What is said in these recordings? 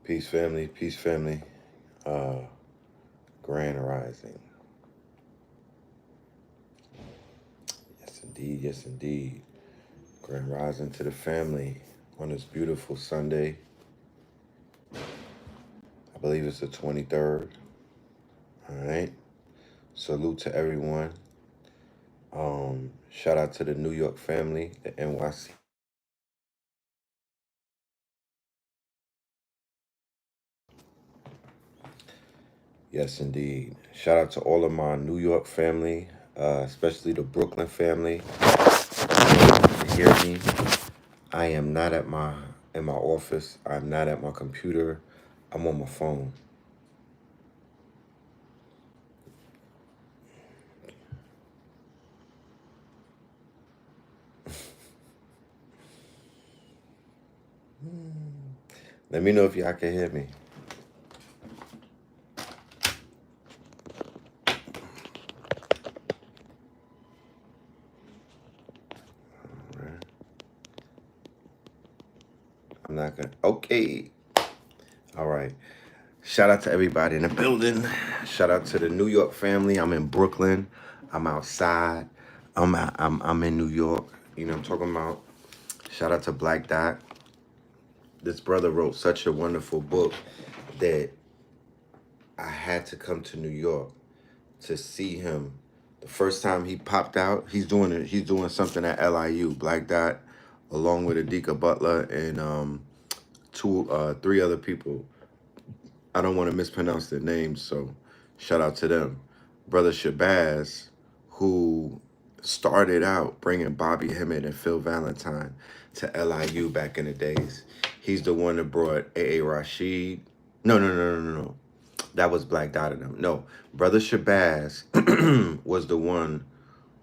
Peace, family. Peace, family. Grand Rising. Yes, indeed. Yes, indeed. Grand Rising to the family on this beautiful Sunday. I believe it's the 23rd. All right. Salute to everyone. Shout out to the New York family, the NYC. Yes, indeed. Shout out to all of my New York family, especially the Brooklyn family. You hear me? I am not in my office. I'm not at my computer. I'm on my phone. Let me know if y'all can hear me. All right. I'm not gonna. Okay. All right. Shout out to everybody in the building. Shout out to the New York family. I'm in Brooklyn. I'm outside. I'm in New York. You know what I'm talking about. Shout out to Black Dot. This brother wrote such a wonderful book that I had to come to New York to see him. The first time he popped out, he's doing something at LIU. Black Dot, along with Adika Butler and three other people. I don't want to mispronounce their names, so shout out to them. Brother Shabazz, who started out bringing Bobby Hemmett and Phil Valentine to LIU back in the days. He's the one that brought A.A. Rashid. No. That was Black Dot of them. No, Brother Shabazz was the one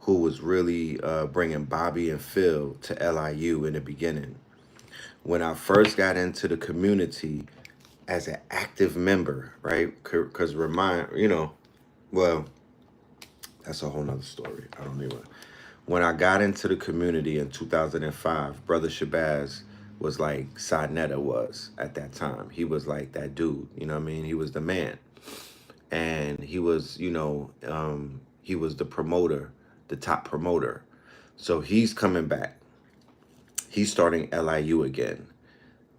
who was really bringing Bobby and Phil to LIU in the beginning. When I first got into the community as an active member, right? Because well, that's a whole nother story. I don't even. When I got into the community in 2005, Brother Shabazz was like Sadnetta was at that time. He was like that dude, you know what I mean? He was the man. And he was, he was the promoter, the top promoter. So he's coming back. He's starting LIU again.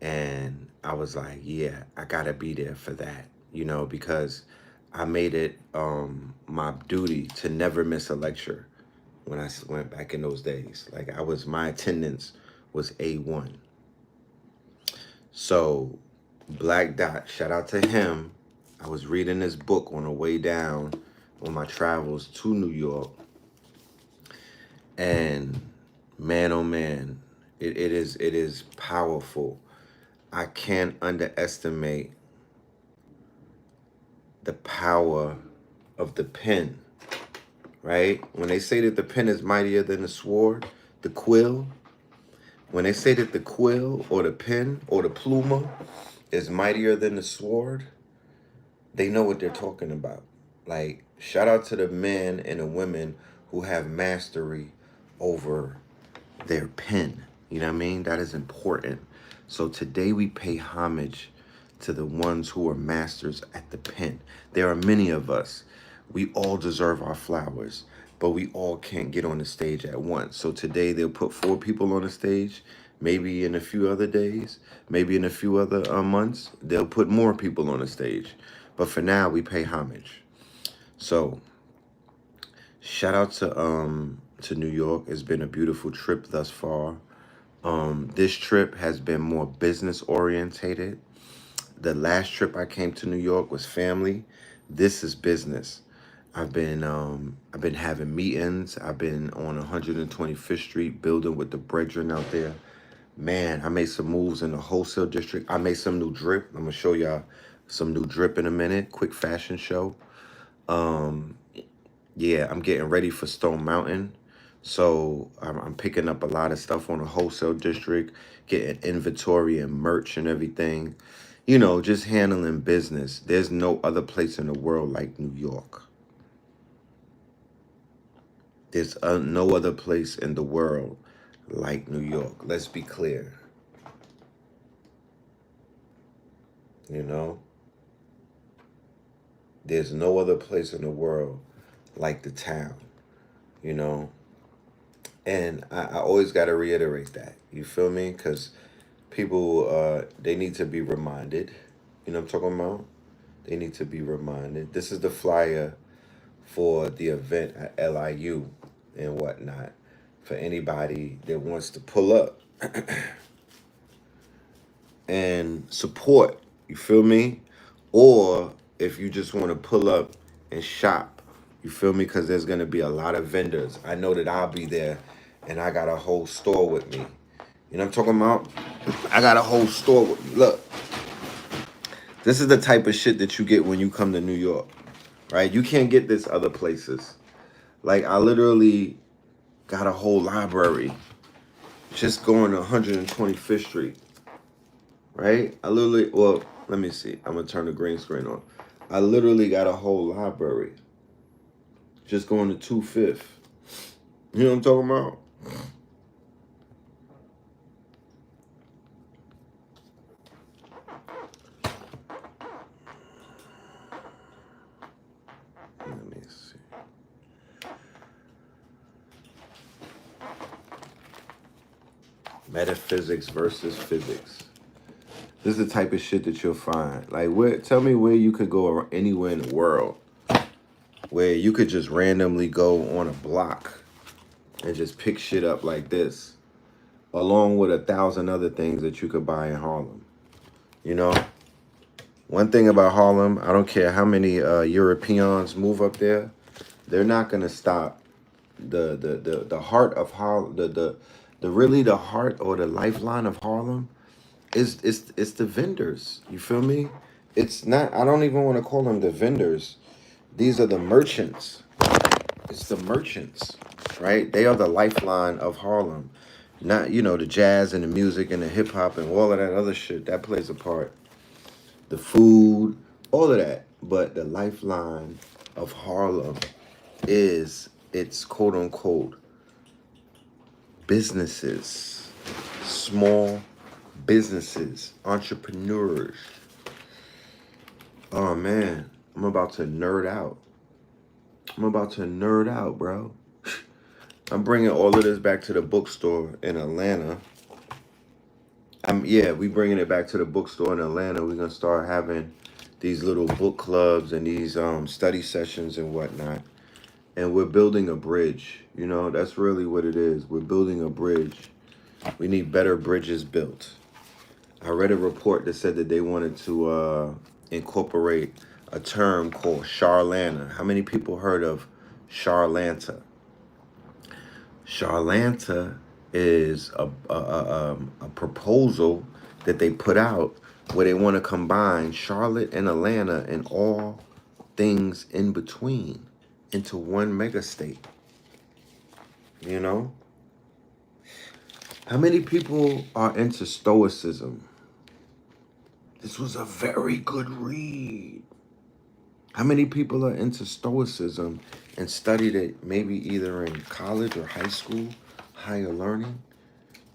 And I was like, yeah, I gotta be there for that, because I made it my duty to never miss a lecture when I went back in those days. Like my attendance was A1. So Black Dot, shout out to him. I was reading this book on the way down on my travels to New York. And man, oh man, it is powerful. I can't underestimate the power of the pen, right? When they say that the pen is mightier than the sword, the quill, when they say that the quill or the pen or the pluma is mightier than the sword, they know what they're talking about. Like, shout out to the men and the women who have mastery over their pen. You know what I mean? That is important. So today we pay homage to the ones who are masters at the pen. There are many of us. We all deserve our flowers, but we all can't get on the stage at once. So today they'll put 4 people on the stage. Maybe in a few other days, maybe in a few other months, they'll put more people on the stage. But for now, we pay homage. So shout out to New York. It's been a beautiful trip thus far. This trip has been more business orientated. The last trip I came to New York was family. This is business. I've been having meetings. I've been on 125th Street building with the brethren out there. Man, I made some moves in the wholesale district. I made some new drip. I'm gonna show y'all some new drip in a minute. Quick fashion show. Yeah, I'm getting ready for Stone Mountain. So I'm picking up a lot of stuff on the wholesale district, getting inventory and merch and everything. You know, just handling business. There's no other place in the world like New York. There's no other place in the world like New York. Let's be clear. You know, there's no other place in the world like the town. You know, and I always got to reiterate that. You feel me? Because people, they need to be reminded. You know what I'm talking about? They need to be reminded. This is the flyer for the event at LIU and whatnot. For anybody that wants to pull up and support, you feel me? Or if you just want to pull up and shop, you feel me? Because there's going to be a lot of vendors. I know that I'll be there and I got a whole store with me. You know what I'm talking about? I got a whole store with me. Look, this is the type of shit that you get when you come to New York, right? You can't get this other places. Like, I literally got a whole library just going to 125th Street, right? I literally, well, let me see. I'm going to turn the green screen on. I literally got a whole library just going to 25th. You know what I'm talking about? Let me see. Metaphysics versus physics. This is the type of shit that you'll find. Like, where? Tell me where you could go anywhere in the world where you could just randomly go on a block and just pick shit up like this, along with 1,000 other things that you could buy in Harlem. You know, one thing about Harlem, I don't care how many Europeans move up there, they're not gonna stop the heart of Harlem. The really the heart or the lifeline of Harlem is it's the vendors. You feel me? It's not. I don't even want to call them the vendors. These are the merchants. It's the merchants, right? They are the lifeline of Harlem. Not, you know, the jazz and the music and the hip hop and all of that other shit that plays a part. The food, all of that. But the lifeline of Harlem is its quote unquote businesses, small businesses, entrepreneurs. Oh man, I'm about to nerd out. I'm about to nerd out, bro. I'm bringing all of this back to the bookstore in Atlanta. We bringing it back to the bookstore in Atlanta. We're gonna start having these little book clubs and these study sessions and whatnot. And we're building a bridge. You know, that's really what it is. We're building a bridge. We need better bridges built. I read a report that said that they wanted to incorporate a term called Charlanta. How many people heard of Charlanta? Charlanta is a proposal that they put out where they want to combine Charlotte and Atlanta and all things in between into one mega state. You know? How many people are into stoicism? This was a very good read. How many people are into stoicism and studied it maybe either in college or high school, higher learning,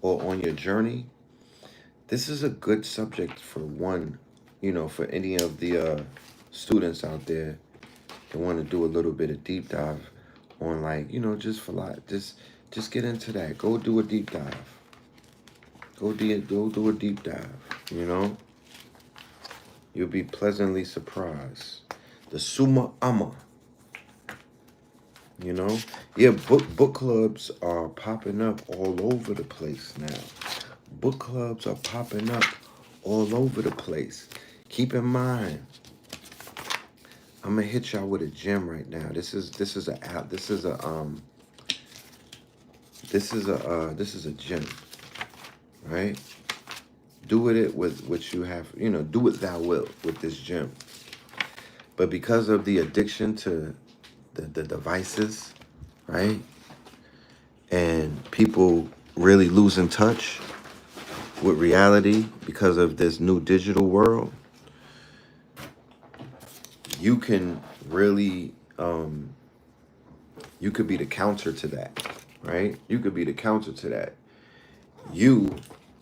or on your journey? This is a good subject for one, you know, for any of the students out there that want to do a little bit of deep dive on, like, you know, just for like, just get into that. Go do a deep dive. Go do a deep dive, you know? You'll be pleasantly surprised. The SUMMA, you know? Yeah, book clubs are popping up all over the place now. Book clubs are popping up all over the place. Keep in mind, I'm gonna hit y'all with a gem right now. This is a app. This is a gem, right? Do with it with what you have, you know, do what thou wilt with this gem. But because of the addiction to the devices, right? people really losing touch with reality because of this new digital world, you can really, you could be the counter to that, right? You could be the counter to that. You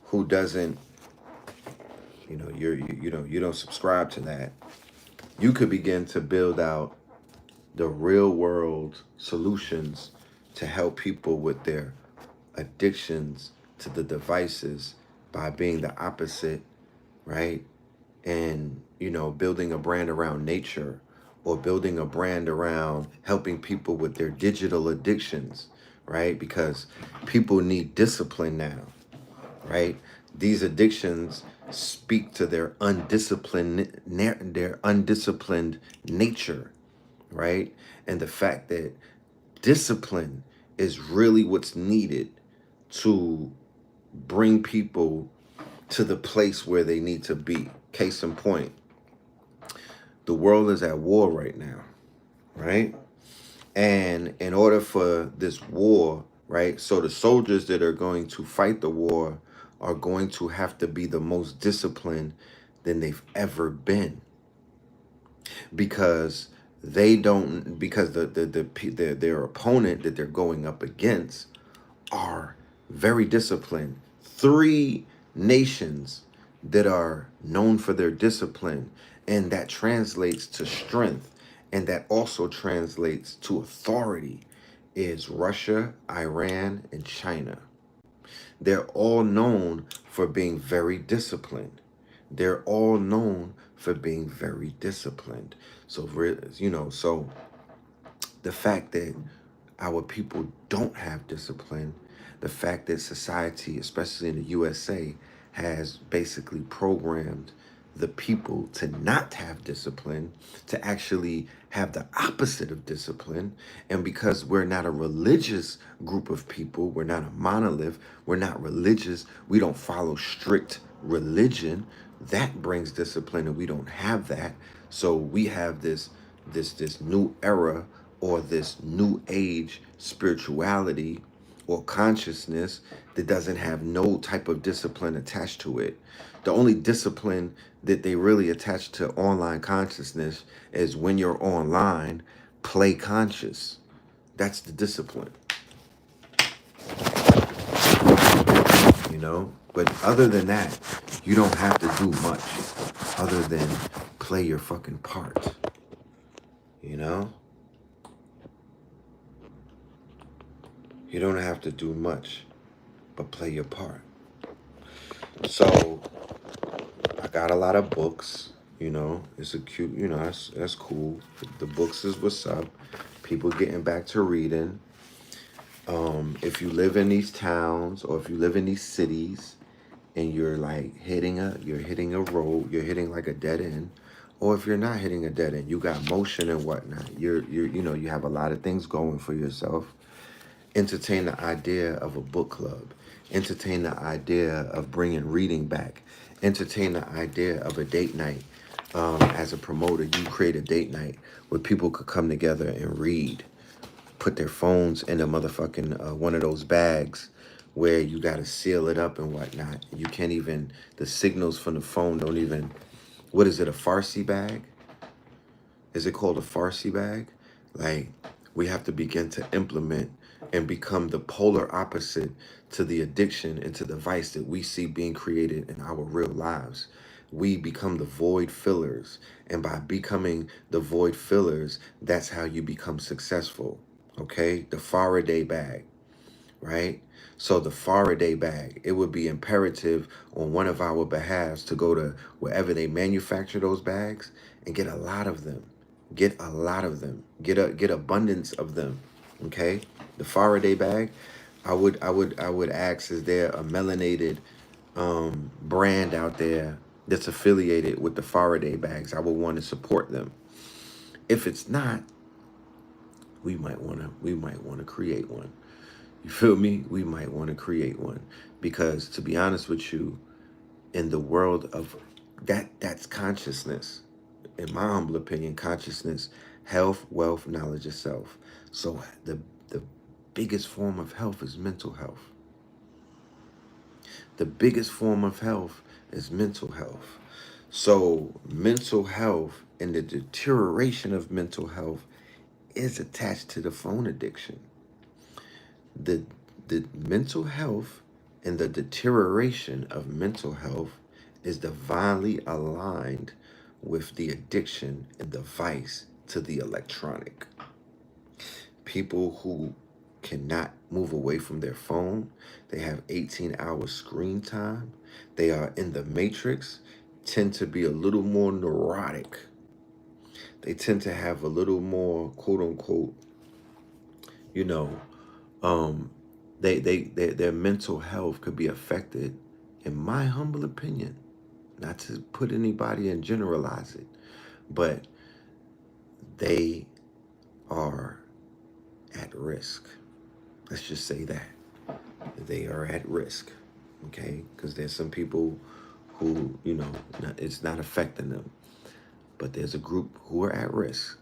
who doesn't, you don't subscribe to that, you could begin to build out the real world solutions to help people with their addictions to the devices by being the opposite, right? And, building a brand around nature, or building a brand around helping people with their digital addictions, right? Because people need discipline now, right? These addictions speak to their undisciplined nature, right? And the fact that discipline is really what's needed to bring people to the place where they need to be. Case in point, the world is at war right now, right? And in order for this war, right, so the soldiers that are going to fight the war are going to have to be the most disciplined than they've ever been, because their opponent that they're going up against are very disciplined. Three nations that are known for their discipline, and that translates to strength, and that also translates to authority, is Russia, Iran, and China. They're all known for being very disciplined. They're all known for being very disciplined. So, so the fact that our people don't have discipline, the fact that society, especially in the USA, has basically programmed the people to not have discipline, to actually have the opposite of discipline. And because we're not a religious group of people, we're not a monolith, we're not religious, we don't follow strict religion, that brings discipline, and we don't have that. So we have this new era, or this new age spirituality or consciousness that doesn't have no type of discipline attached to it. The only discipline that they really attach to online consciousness is when you're online, play conscious. That's the discipline, But other than that, you don't have to do much other than play your fucking part, you know? You don't have to do much but play your part. So I got a lot of books, it's a cute, that's cool. The books is what's up. People getting back to reading. If you live in these towns, or if you live in these cities, and you're like hitting a road, you're hitting like a dead end, or if you're not hitting a dead end, you got motion and whatnot. You have a lot of things going for yourself. Entertain the idea of a book club. Entertain the idea of bringing reading back. Entertain the idea of a date night. As a promoter, you create a date night where people could come together and read. Put their phones in a motherfucking one of those bags where you got to seal it up and whatnot. You can't even, the signals from the phone don't even, what is it, a Farsi bag? Is it called a Farsi bag? Like, we have to begin to implement and become the polar opposite to the addiction and to the vice that we see being created in our real lives. We become the void fillers. And by becoming the void fillers, that's how you become successful. Okay? The Faraday bag, right? So the Faraday bag, it would be imperative on one of our behalves to go to wherever they manufacture those bags and get a lot of them. Get a lot of them. Get abundance of them. Okay? The Faraday bag, I would ask, is there a melanated brand out there that's affiliated with the Faraday bags? I would want to support them. If it's not, we might want to create one. You feel me? We might want to create one, because to be honest with you, in the world of that's consciousness. In my humble opinion, consciousness, health, wealth, knowledge of self. So the biggest form of health is mental health. The biggest form of health is mental health. So mental health and the deterioration of mental health is attached to the phone addiction. The mental health and the deterioration of mental health is divinely aligned with the addiction and the vice to the electronic. People who cannot move away from their phone, they have 18 hours screen time, they are in the matrix, tend to be a little more neurotic. They tend to have a little more, quote unquote, you know, their mental health could be affected, in my humble opinion, not to put anybody and generalize it, but they are at risk. Let's just say that. They are at risk, okay? Because there's some people who, it's not affecting them, but there's a group who are at risk.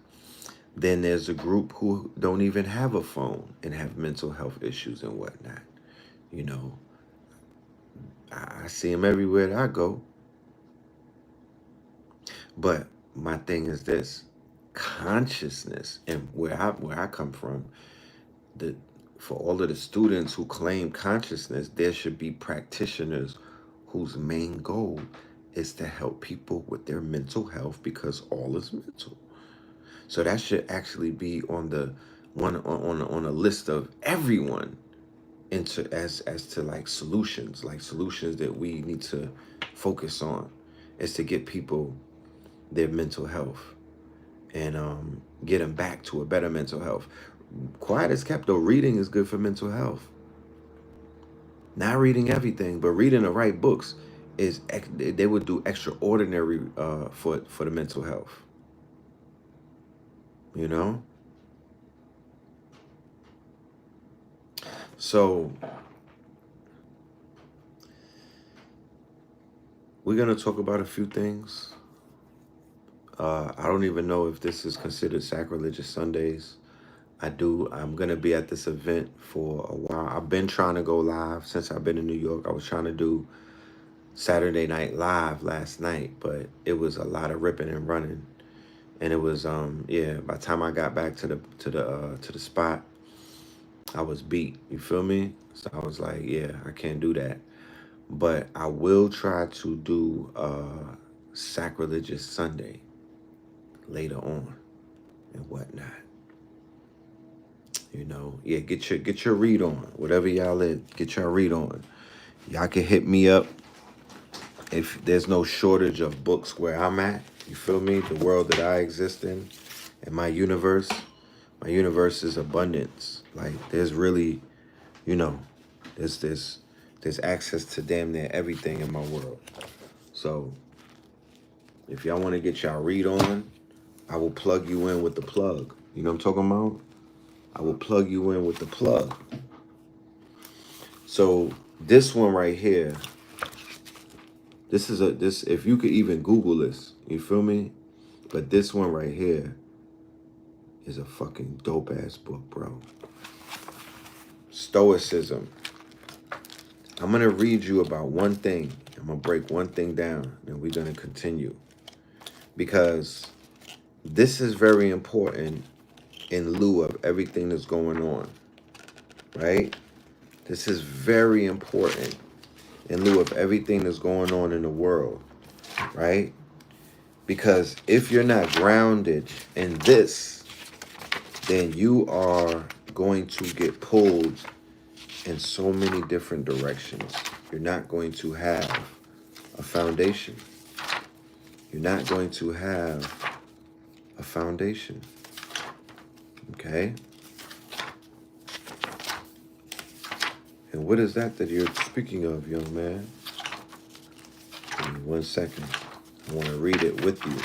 Then there's a group who don't even have a phone and have mental health issues and whatnot. I see them everywhere that I go. But my thing is this: consciousness, and where I come from, for all of the students who claim consciousness, there should be practitioners whose main goal is to help people with their mental health, because all is mental. So that should actually be on a list of everyone as to like solutions that we need to focus on, is to get people their mental health and get them back to a better mental health. Quiet as kept though, reading is good for mental health. Not reading everything, but reading the right books they would do extraordinary for the mental health. So we're gonna talk about a few things. I don't even know if this is considered Sacrilegious Sundays. I'm gonna be at this event for a while. I've been trying to go live since I've been in New York. I was trying to do Saturday Night Live last night, but it was a lot of ripping and running, and it was by the time I got back to the spot, I was beat. You feel me? So I was like, yeah, I can't do that. But I will try to do Sacrilegious Sunday later on and whatnot. Get your read on. Whatever y'all get your read on. Y'all can hit me up if there's no shortage of books where I'm at. You feel me? The world that I exist in, and my universe is abundance. Like there's really, there's access to damn near everything in my world. So if y'all want to get y'all read on, I will plug you in with the plug. You know what I'm talking about? I will plug you in with the plug. So this one right here, this if you could even Google this, you feel me? But this one right here is a fucking dope ass book, bro. Stoicism. I'm gonna read you about one thing. I'm gonna break one thing down, and we're gonna continue, because this is very important in lieu of everything that's going on, right? This is very important in lieu of everything that's going on in the world, right? Because if you're not grounded in this, then you are going to get pulled in so many different directions. You're not going to have a foundation. You're not going to have a foundation. Okay? And what is that you're speaking of, young man? Give me 1 second. I want to read it with you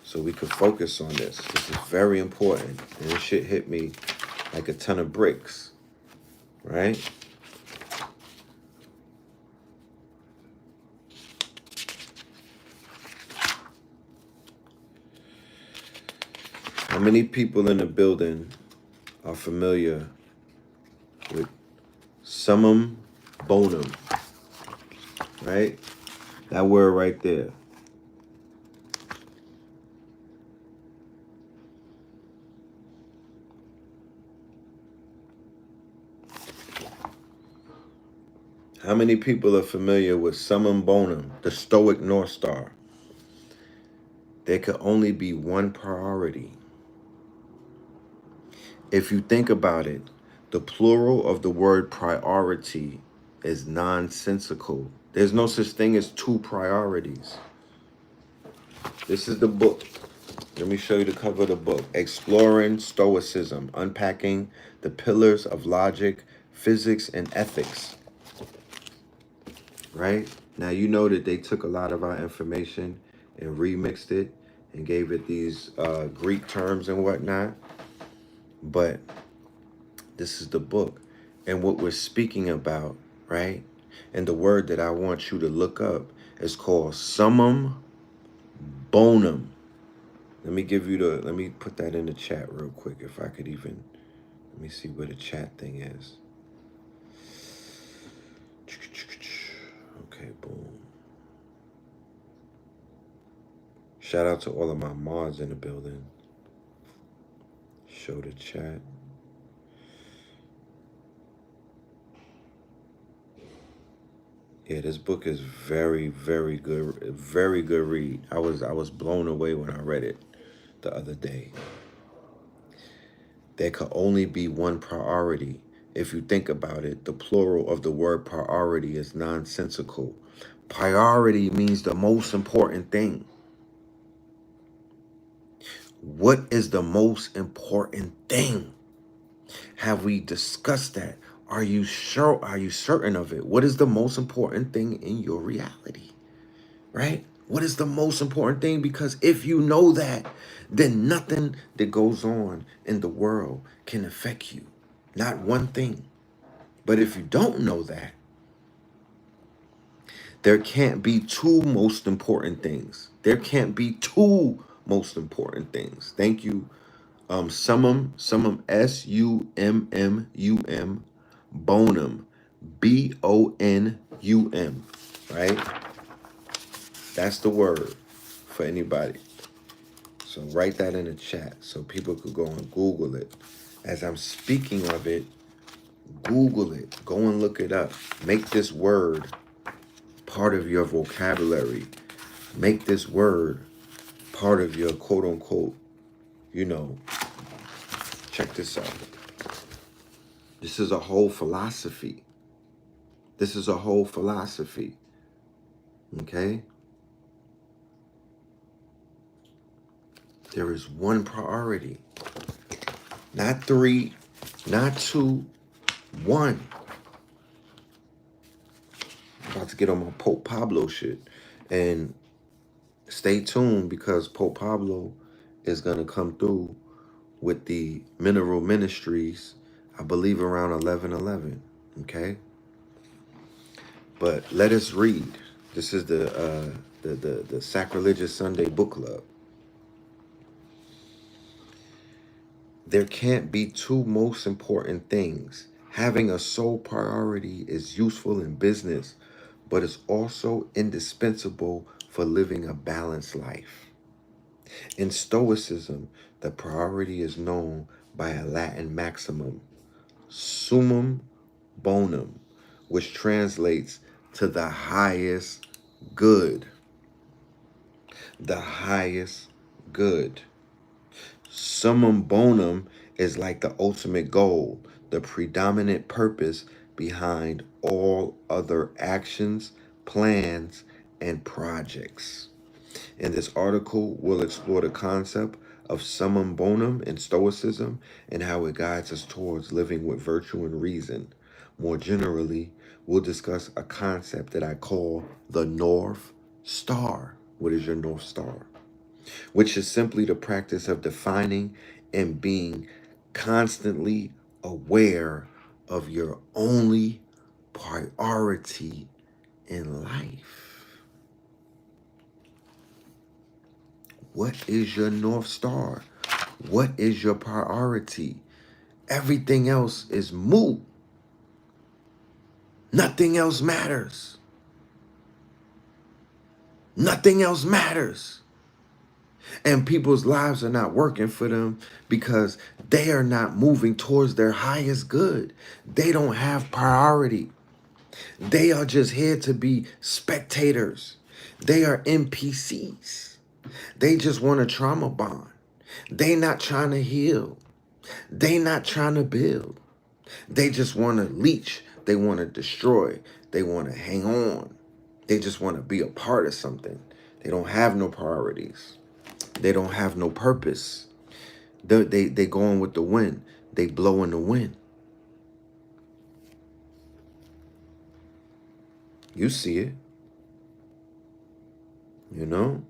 so we can focus on this. This is very important. And this shit hit me like a ton of bricks, right? How many people in the building are familiar Summum bonum, right? That word right there. How many people are familiar with summum bonum, the Stoic North Star? There could only be one priority. If you think about it, the plural of the word priority is nonsensical. There's no such thing as two priorities. This is the book. Let me show you the cover of the book. Exploring Stoicism, Unpacking the Pillars of Logic, Physics, and Ethics. Right? Now, you know that they took a lot of our information and remixed it and gave it these Greek terms and whatnot. But this is the book. And what we're speaking about, right? And the word that I want you to look up is called summum bonum. Let me put that in the chat real quick if I could even, let me see where the chat thing is. Okay, boom. Shout out to all of my mods in the building. Show the chat. Yeah, this book is very, very good. Very good read. I was blown away when I read it the other day. There could only be one priority. If you think about it, the plural of the word priority is nonsensical. Priority means the most important thing. What is the most important thing? Have we discussed that? Are you sure? Are you certain of it? What is the most important thing in your reality? Right? What is the most important thing? Because if you know that, then nothing that goes on in the world can affect you. Not one thing. But if you don't know that, there can't be two most important things. There can't be two most important things. Thank you. Summum, SUMMUM, bonum, BONUM, right? That's the word for anybody. So write that in the chat so people could go and Google it. As I'm speaking of it, Google it. Go and look it up. Make this word part of your vocabulary. Make this word part of your quote unquote, check this out. This is a whole philosophy. This is a whole philosophy. Okay? There is one priority. Not three, not two, one. I'm about to get on my Pope Pablo shit. And stay tuned because Pope Pablo is going to come through with the Mineral Ministries, I believe around 11/11. Okay? But let us read. This is the Sacraligous Sunday Book Club. There can't be two most important things. Having a sole priority is useful in business, but it's also indispensable for living a balanced life. In Stoicism, the priority is known by a Latin maximum, summum bonum, which translates to the highest good. The highest good. Summum bonum is like the ultimate goal, the predominant purpose behind all other actions, plans, and projects. In this article, we'll explore the concept of summum bonum in Stoicism and how it guides us towards living with virtue and reason. More generally, we'll discuss a concept that I call the North Star. What is your North Star? Which is simply the practice of defining and being constantly aware of your only priority in life. What is your North Star? What is your priority? Everything else is moot. Nothing else matters. Nothing else matters. And people's lives are not working for them because they are not moving towards their highest good. They don't have priority. They are just here to be spectators. They are NPCs. They just want a trauma bond. They not trying to heal. They not trying to build. They just want to leech. They want to destroy. They want to hang on. They just want to be a part of something. They don't have no priorities. They don't have no purpose. They going with the wind. They blow in the wind. You see it. You know?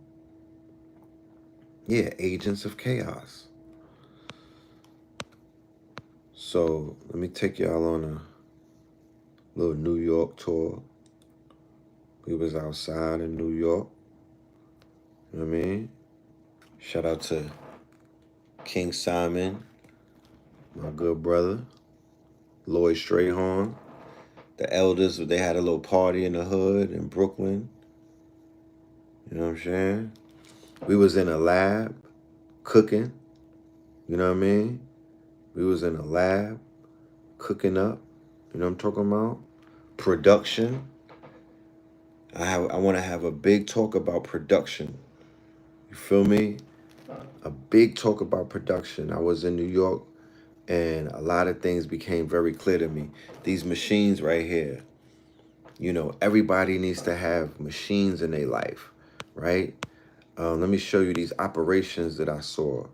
Yeah, agents of chaos. So let me take y'all on a little New York tour. We was outside in New York. You know what I mean? Shout out to King Simon, my good brother, Lloyd Strayhorn. The elders, they had a little party in the hood in Brooklyn. You know what I'm saying? We was in a lab cooking. You know what I mean? We was in a lab cooking up. You know what I'm talking about? Production. I want to have a big talk about production. You feel me? A big talk about production. I was in New York and a lot of things became very clear to me. These machines right here, you know, everybody needs to have machines in their life, right? Let me show you these operations that I saw.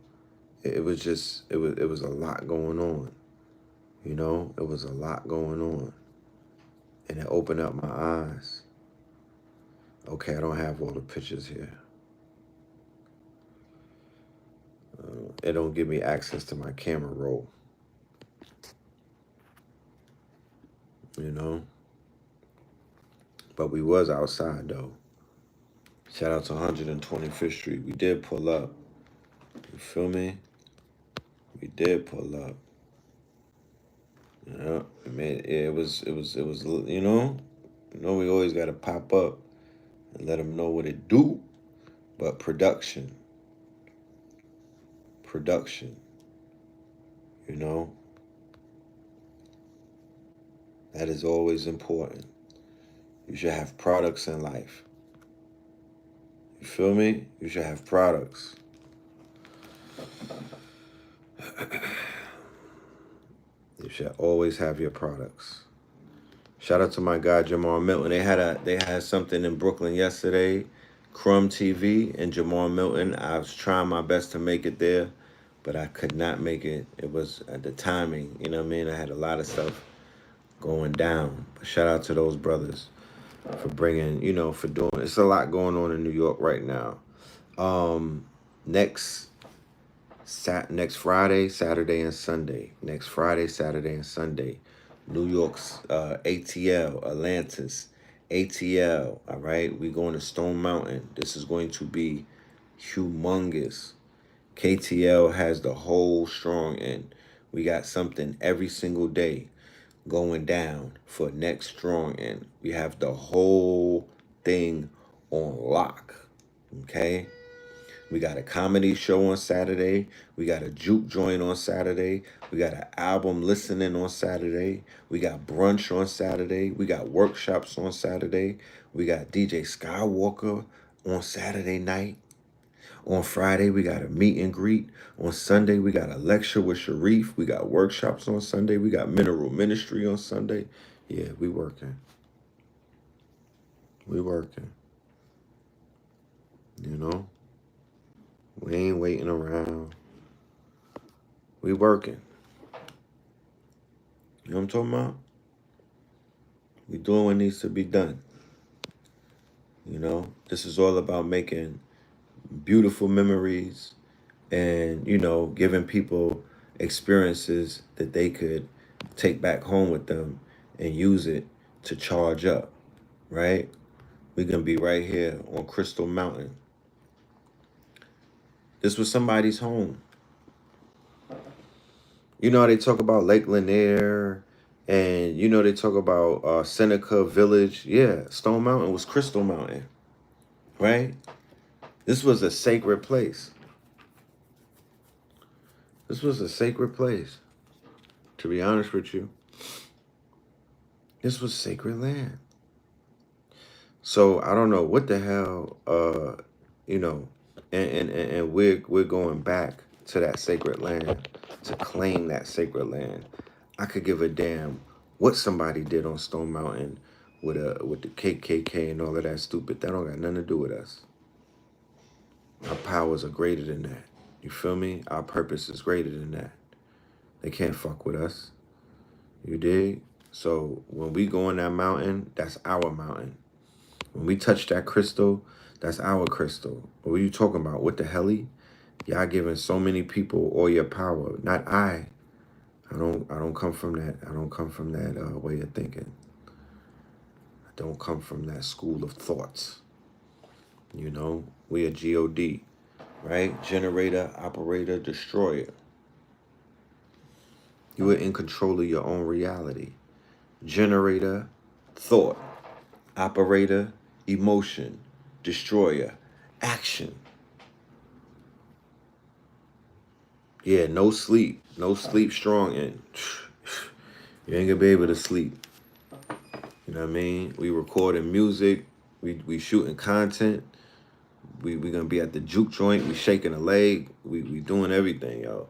It was a lot going on, you know? It was a lot going on. And it opened up my eyes. Okay, I don't have all the pictures here. It don't give me access to my camera roll. You know? But we was outside, though. Shout out to 125th Street. We did pull up. You feel me? We did pull up. Yeah, I mean, it was, you know? You know, we always got to pop up and let them know what it do. But production, you know? That is always important. You should have products in life. You feel me? You should have products. You should always have your products. Shout out to my guy Jamal Milton. They had something in Brooklyn yesterday, Crumb TV and Jamal Milton. I was trying my best to make it there, but I could not make it. It was at the timing, you know what I mean? I had a lot of stuff going down. But shout out to those brothers for bringing, you know, for doing. It's a lot going on in New York right now. Next Friday, Saturday, and Sunday. Next Friday, Saturday, and Sunday. New York's ATL, Atlantis, ATL. All right, we going to Stone Mountain. This is going to be humongous. KTL has the whole strong end. We got something every single day going down for next strong end. We have the whole thing on lock. Okay. We got a comedy show on Saturday. We got a juke joint on Saturday. We got an album listening on Saturday. We got brunch on Saturday. We got workshops on Saturday. We got DJ Skywalker on Saturday night. On Friday, we got a meet and greet. On Sunday, we got a lecture with Sharif. We got workshops on Sunday. We got mineral ministry on Sunday. Yeah, we working. We working. You know? We ain't waiting around. We working. You know what I'm talking about? We doing what needs to be done. You know, this is all about making beautiful memories and, you know, giving people experiences that they could take back home with them and use it to charge up, right? We're going to be right here on Crystal Mountain. This was somebody's home. You know how they talk about Lake Lanier And you know they talk about Seneca Village. Yeah, Stone Mountain was Crystal Mountain, right? This was a sacred place. This was a sacred place. To be honest with you, this was sacred land. So I don't know what the hell, you know, and we're going back to that sacred land to claim that sacred land. I could give a damn what somebody did on Stone Mountain with the KKK and all of that stupid. That don't got nothing to do with us. Our powers are greater than that. You feel me? Our purpose is greater than that. They can't fuck with us. You dig? So when we go on that mountain, that's our mountain. When we touch that crystal, that's our crystal. What are you talking about? What the helly? Y'all giving so many people all your power. Not I. I don't come from that. I don't come from that way of thinking. I don't come from that school of thoughts. You know, we a God, right? Generator, operator, destroyer. You are in control of your own reality. Generator, thought. Operator, emotion. Destroyer, action. Yeah, no sleep. No sleep strong and you ain't gonna be able to sleep. You know what I mean? We recording music, we shooting content, we gonna be at the juke joint, we shaking a leg, we doing everything, yo.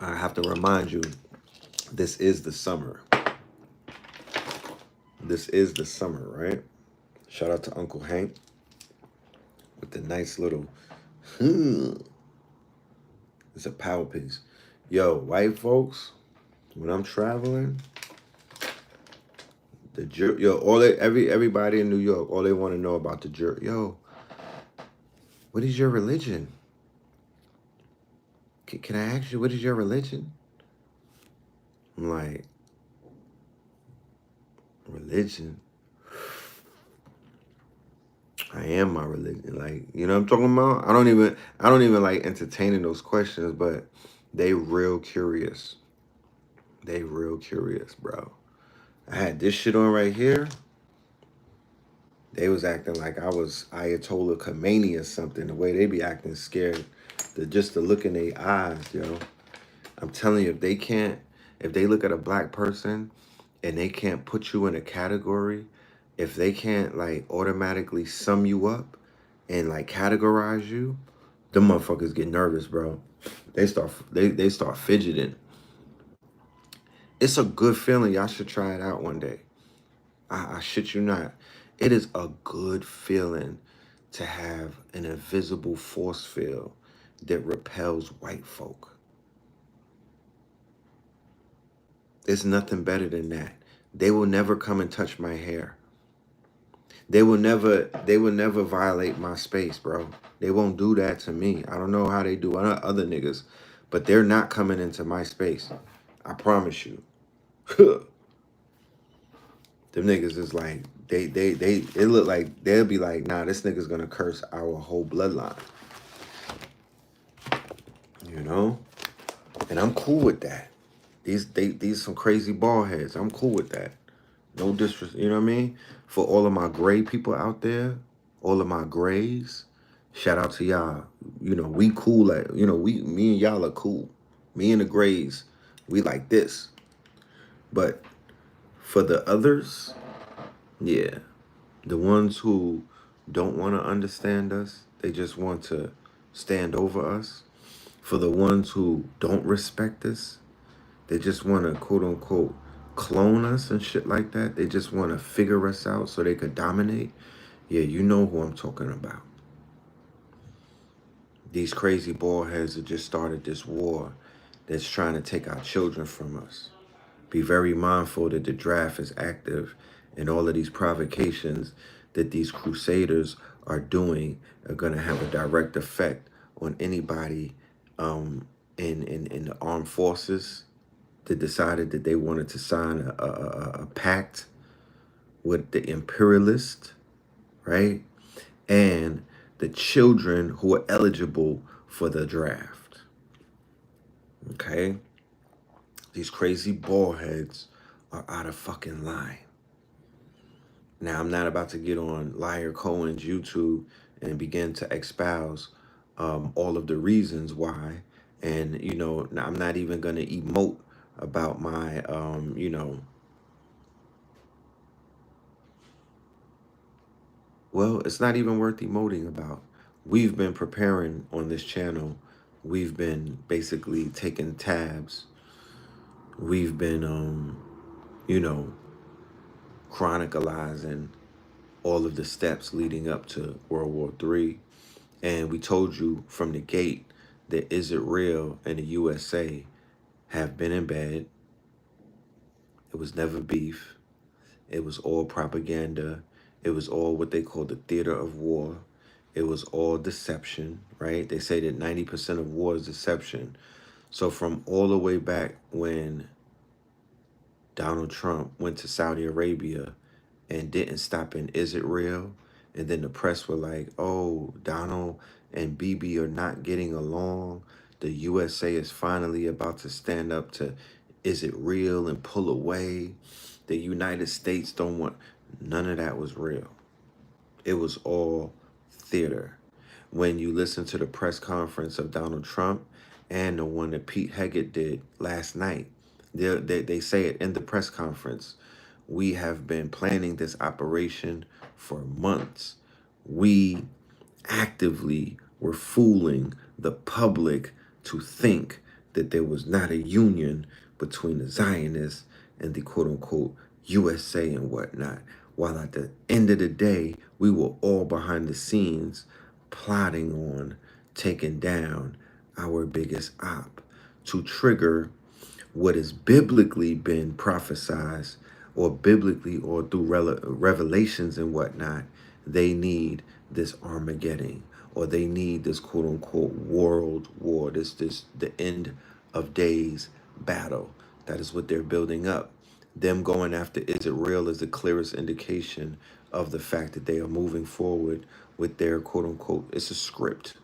I have to remind you, this is the summer. This is the summer, right? Shout out to Uncle Hank with the nice little it's a power piece. Yo, white folks, when I'm traveling, everybody in New York, all they want to know about the jerk. Yo, what is your religion? Can I ask you, what is your religion? I'm like, religion? I am my religion. Like, you know what I'm talking about? I don't even like entertaining those questions, but they real curious. They real curious, bro. I had this shit on right here. They was acting like I was Ayatollah Khomeini or something. The way they be acting scared, just the look in their eyes, yo. I'm telling you, if they look at a black person and they can't put you in a category, if they can't like automatically sum you up and like categorize you, the motherfuckers get nervous, bro. They start fidgeting. It's a good feeling. Y'all should try it out one day. I shit you not. It is a good feeling to have an invisible force field that repels white folk. There's nothing better than that. They will never come and touch my hair. They will never violate my space, bro. They won't do that to me. I don't know how they do other niggas, but they're not coming into my space. I promise you. Them niggas is like, it look like they'll be like, nah, this nigga's gonna curse our whole bloodline. You know? And I'm cool with that. These some crazy bald heads. I'm cool with that. No disrespect, you know what I mean? For all of my gray people out there, all of my grays, shout out to y'all. You know, we cool at, you know, me and y'all are cool. Me and the grays, we like this. But for the others, yeah, the ones who don't want to understand us, they just want to stand over us. For the ones who don't respect us, they just want to quote unquote clone us and shit like that. They just want to figure us out so they could dominate. Yeah, you know who I'm talking about. These crazy bald heads that just started this war that's trying to take our children from us. Be very mindful that the draft is active and all of these provocations that these crusaders are doing are going to have a direct effect on anybody in the armed forces that decided that they wanted to sign a pact with the imperialist, right? And the children who are eligible for the draft, Okay? These crazy ball heads are out of fucking line. Now, I'm not about to get on Liar Cohen's YouTube and begin to espouse all of the reasons why. And, you know, I'm not even going to emote about my, you know, well, it's not even worth emoting about. We've been preparing on this channel. We've been basically taking tabs. We've been, you know, chronicalizing all of the steps leading up to World War III. And we told you from the gate that Israel and the USA have been in bed. It was never beef. It was all propaganda. It was all what they call the theater of war. It was all deception, right? They say that 90% of war is deception. So from all the way back when Donald Trump went to Saudi Arabia and didn't stop in Israel, and then the press were like, oh, Donald and Bibi are not getting along. The USA is finally about to stand up to, is it real, and pull away. The United States don't want, none of that was real. It was all theater. When you listen to the press conference of Donald Trump and the one that Pete Hegseth did last night, they say it in the press conference. We have been planning this operation for months. We actively were fooling the public to think that there was not a union between the Zionists and the quote-unquote USA and whatnot. While at the end of the day, we were all behind the scenes plotting on taking down our biggest op to trigger what has biblically been prophesized, or biblically or through revelations and whatnot. They need this Armageddon, or they need this quote unquote world war, this the end of days battle. That is what they're building up. Them going after Israel is the clearest indication of the fact that they are moving forward with their quote unquote, it's a script.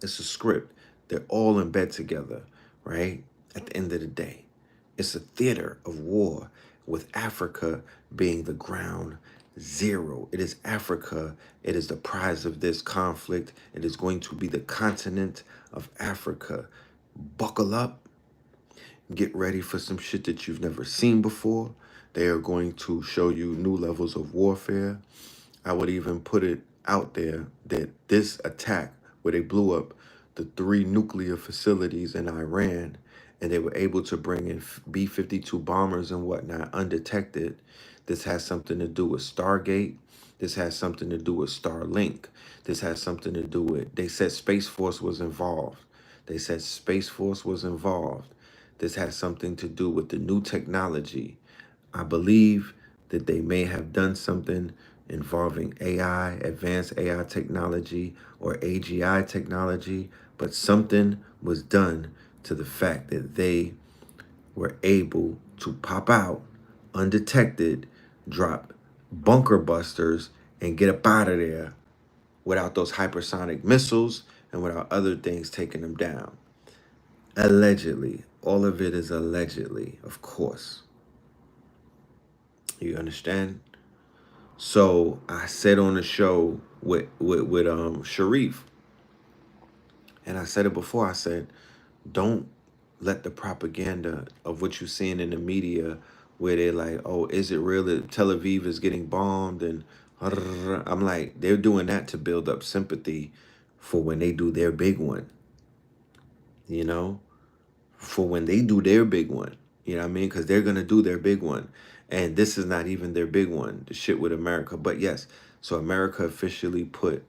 It's a script. They're all in bed together, right? At the end of the day, it's a theater of war, with Africa being the ground zero. It is Africa. It is the prize of this conflict. It is going to be the continent of Africa. Buckle up. Get ready for some shit that you've never seen before. They are going to show you new levels of warfare. I would even put it out there that this attack, where they blew up the 3 nuclear facilities in Iran, and they were able to bring in B-52 bombers and whatnot undetected, this has something to do with Stargate. This has something to do with Starlink. This has something to do with, they said Space Force was involved. They said Space Force was involved. This has something to do with the new technology. I believe that they may have done something involving AI, advanced AI technology, or AGI technology, but something was done to the fact that they were able to pop out undetected, drop bunker busters, and get up out of there without those hypersonic missiles and without other things taking them down. Allegedly. All of it is allegedly, of course. You understand? So I said on the show with Sharif, and I said it before, I said, don't let the propaganda of what you're seeing in the media, where they're like, oh, is it real that Tel Aviv is getting bombed? And I'm like, they're doing that to build up sympathy for when they do their big one, you know? For when they do their big one, you know what I mean? Because they're going to do their big one. And this is not even their big one, the shit with America. But yes, so America officially put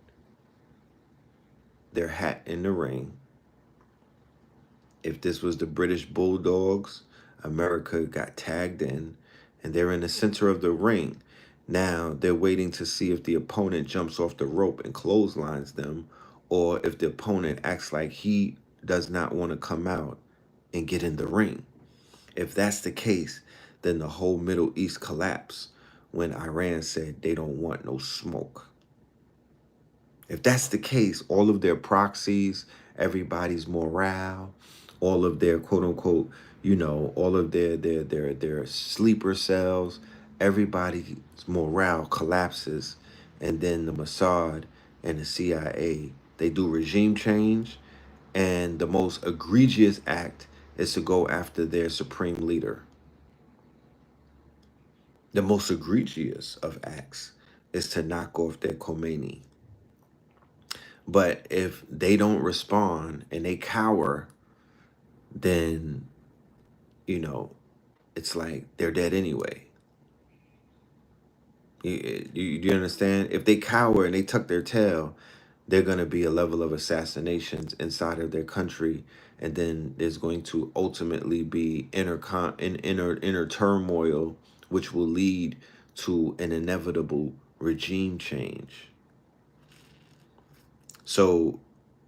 their hat in the ring. If this was the British Bulldogs, America got tagged in, and they're in the center of the ring. Now they're waiting to see if the opponent jumps off the rope and clotheslines them, or if the opponent acts like he does not want to come out and get in the ring. If that's the case, then the whole Middle East collapsed when Iran said they don't want no smoke. If that's the case, all of their proxies everybody's morale, all of their quote unquote, you know, all of their sleeper cells, everybody's morale collapses, and then the Mossad and the CIA, they do regime change, and the most egregious act is to go after their supreme leader. The most egregious of acts is to knock off their Khomeini. But if they don't respond and they cower, then, you know, it's like they're dead anyway. You understand? If they cower and they tuck their tail, they're going to be a level of assassinations inside of their country. And then there's going to ultimately be inner turmoil, which will lead to an inevitable regime change. So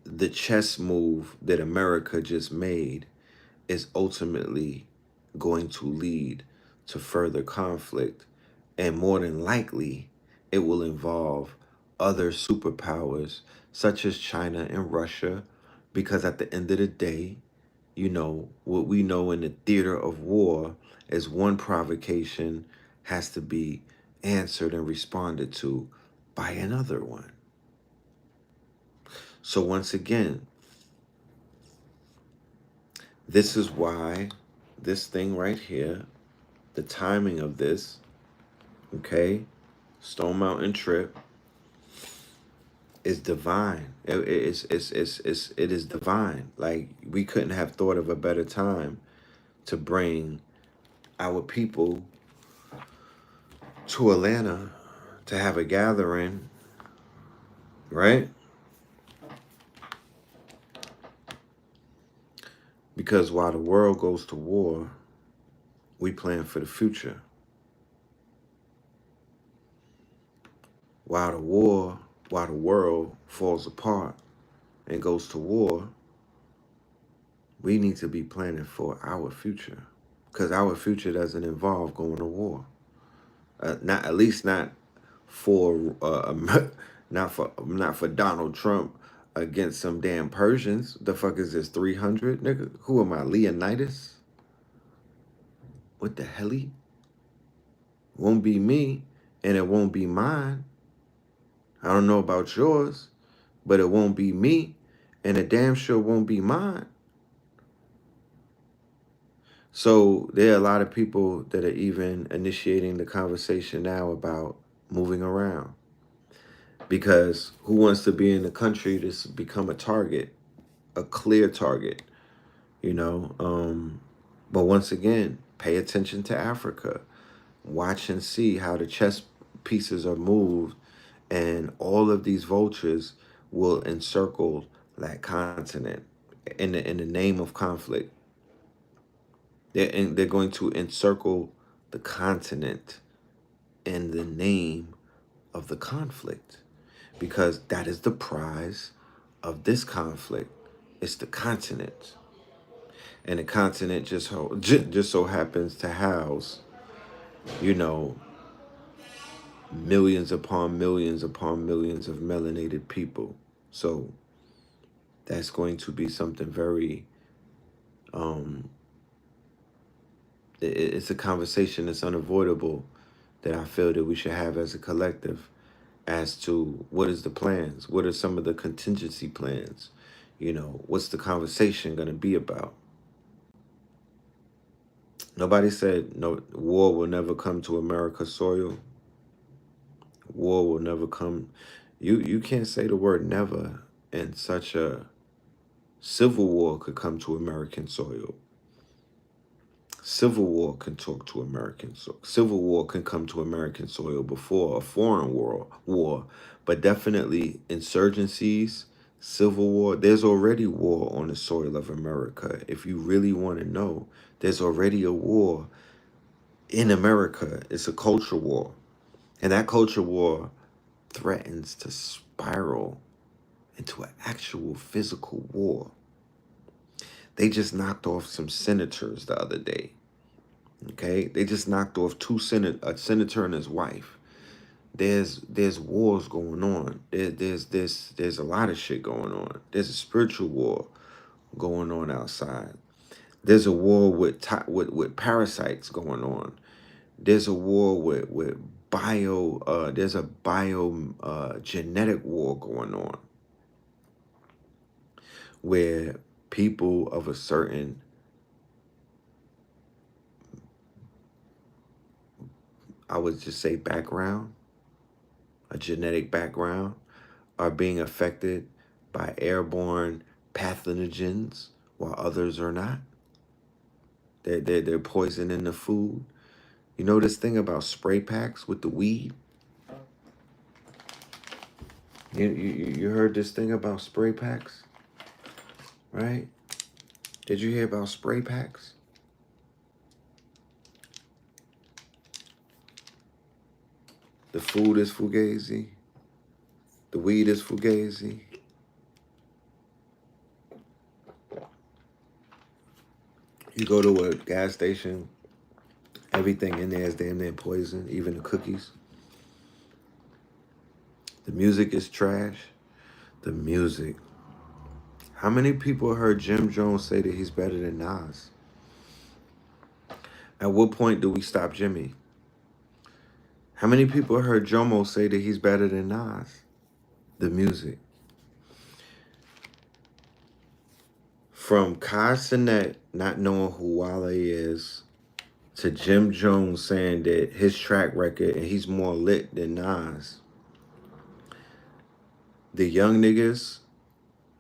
the chess move that America just made is ultimately going to lead to further conflict. And more than likely, it will involve other superpowers such as China and Russia, because at the end of the day, you know, what we know in the theater of war is one provocation has to be answered and responded to by another one. So once again, this is why this thing right here, the timing of this, okay, Stone Mountain trip is divine. It is divine. Like, we couldn't have thought of a better time to bring our people to Atlanta to have a gathering, right? Because while the world goes to war, we plan for the future. While the world falls apart and goes to war, we need to be planning for our future, because our future doesn't involve going to war. Not, at least not for not for Donald Trump against some damn Persians. The fuck is this, 300, nigga? Who am I, Leonidas? What the helly? Won't be me, and it won't be mine. I don't know about yours, but it won't be me, and it damn sure won't be mine. So there are a lot of people that are even initiating the conversation now about moving around. Because who wants to be in the country to become a target, a clear target, you know? But once again, pay attention to Africa. Watch and see how the chess pieces are moved, and all of these vultures will encircle that continent in the name of conflict. They're going to encircle the continent in the name of the conflict, because that is the prize of this conflict. It's the continent, and the continent just so happens to house, you know, millions upon millions upon millions of melanated people. So that's going to be something very it's a conversation that's unavoidable that I feel that we should have as a collective, as to what is the plans, what are some of the contingency plans, you know, what's the conversation going to be about. Nobody said no, war will never come to America's soil. War will never come. You can't say the word never, and such a civil war could come to American soil. Civil war can talk to American soil. Civil war can come to American soil before a foreign war, but definitely insurgencies, civil war. There's already war on the soil of America. If you really want to know, there's already a war in America. It's a culture war, and that culture war threatens to spiral into an actual physical war. They just knocked off some senators the other day. Okay, they just knocked off a senator and his wife. there's wars going on. There's a lot of shit going on. There's a spiritual war going on outside. There's a war with parasites going on. There's a war with there's a genetic war going on where people of a certain I would just say background, a genetic background, are being affected by airborne pathogens while others are not. They're poisoning the food. You know this thing about spray packs with the weed? You heard this thing about spray packs, right? Did you hear about spray packs? The food is fugazi. The weed is fugazi. You go to a gas station, everything in there is damn near poison, even the cookies. The music is trash. The music. How many people heard Jim Jones say that he's better than Nas? At what point do we stop Jimmy? How many people heard Jomo say that he's better than Nas? The music. From Kai Cenat not knowing who Wale is, to Jim Jones saying that his track record and he's more lit than Nas. The young niggas,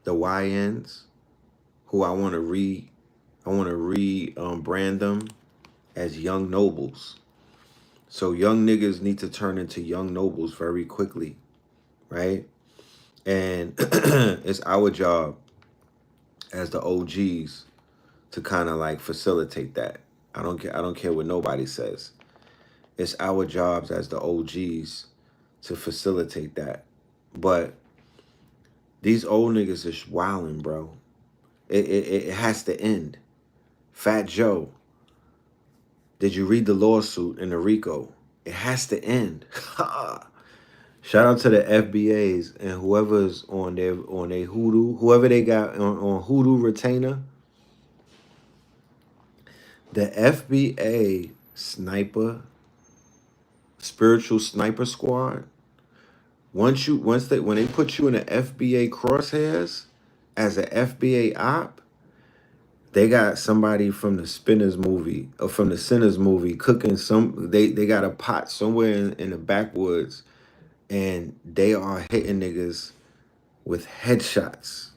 the YNs, who I want to brand them as young nobles. So young niggas need to turn into young nobles very quickly, right? And it's our job as the OGs to kind of like facilitate that. I don't care what nobody says. It's our jobs as the OGs to facilitate that. But these old niggas is wilding, bro. It has to end. Fat Joe, did you read the lawsuit in the RICO? It has to end. Shout out to the FBAs and whoever's on their hoodoo, whoever they got on hoodoo retainer. The FBA spiritual sniper squad. When they put you in the FBA crosshairs as an FBA op, they got somebody from the Spinners movie or from the Sinners movie cooking they got a pot somewhere in the backwoods, and they are hitting niggas with headshots.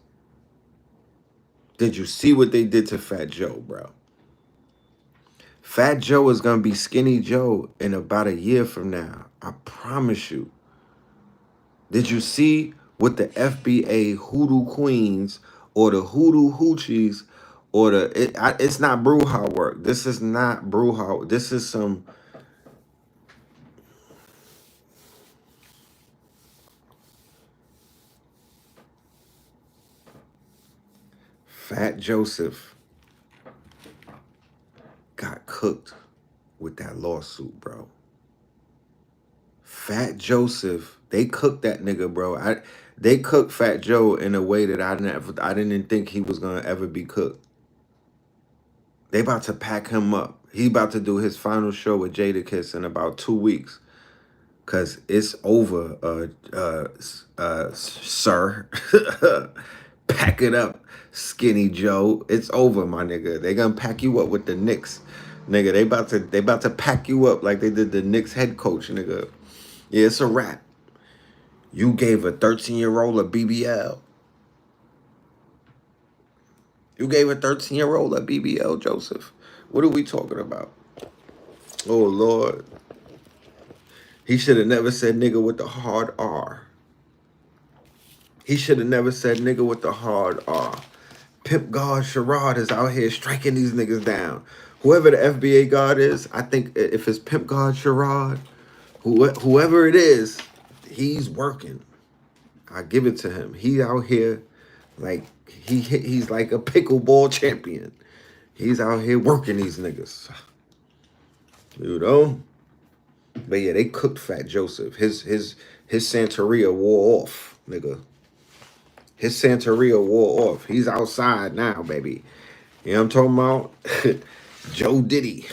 Did you see what they did to Fat Joe, bro? Fat Joe is gonna be Skinny Joe in about a year from now. I promise you. Did you see what the FBA hoodoo queens or the hoodoo hoochies or it's not brouhaha work. This is not brouhaha. This is some Fat Joseph got cooked with that lawsuit, bro. Fat Joseph, they cooked that nigga, bro. They cooked Fat Joe in a way that I didn't think he was gonna ever be cooked. They about to pack him up. He about to do his final show with Jadakiss in about 2 weeks. Cause it's over, sir. Pack it up, Skinny Joe. It's over, my nigga. They gonna pack you up with the Knicks, nigga. They about to pack you up like they did the Knicks head coach, nigga. Yeah, it's a wrap. You gave a 13-year-old a BBL. You gave a 13-year-old a BBL, Joseph. What are we talking about? Oh Lord. He should have never said nigga with the hard R. He should have never said nigga with the hard R. Pimp guard Sherrod is out here striking these niggas down. Whoever the FBA guard is, I think if it's Pimp guard Sherrod, whoever it is, he's working. I give it to him. He out here like he's like a pickleball champion. He's out here working these niggas. You know? But yeah, they cooked Fat Joseph. His Santeria wore off, nigga. His Santeria wore off. He's outside now, baby. You know what I'm talking about? Joe Diddy.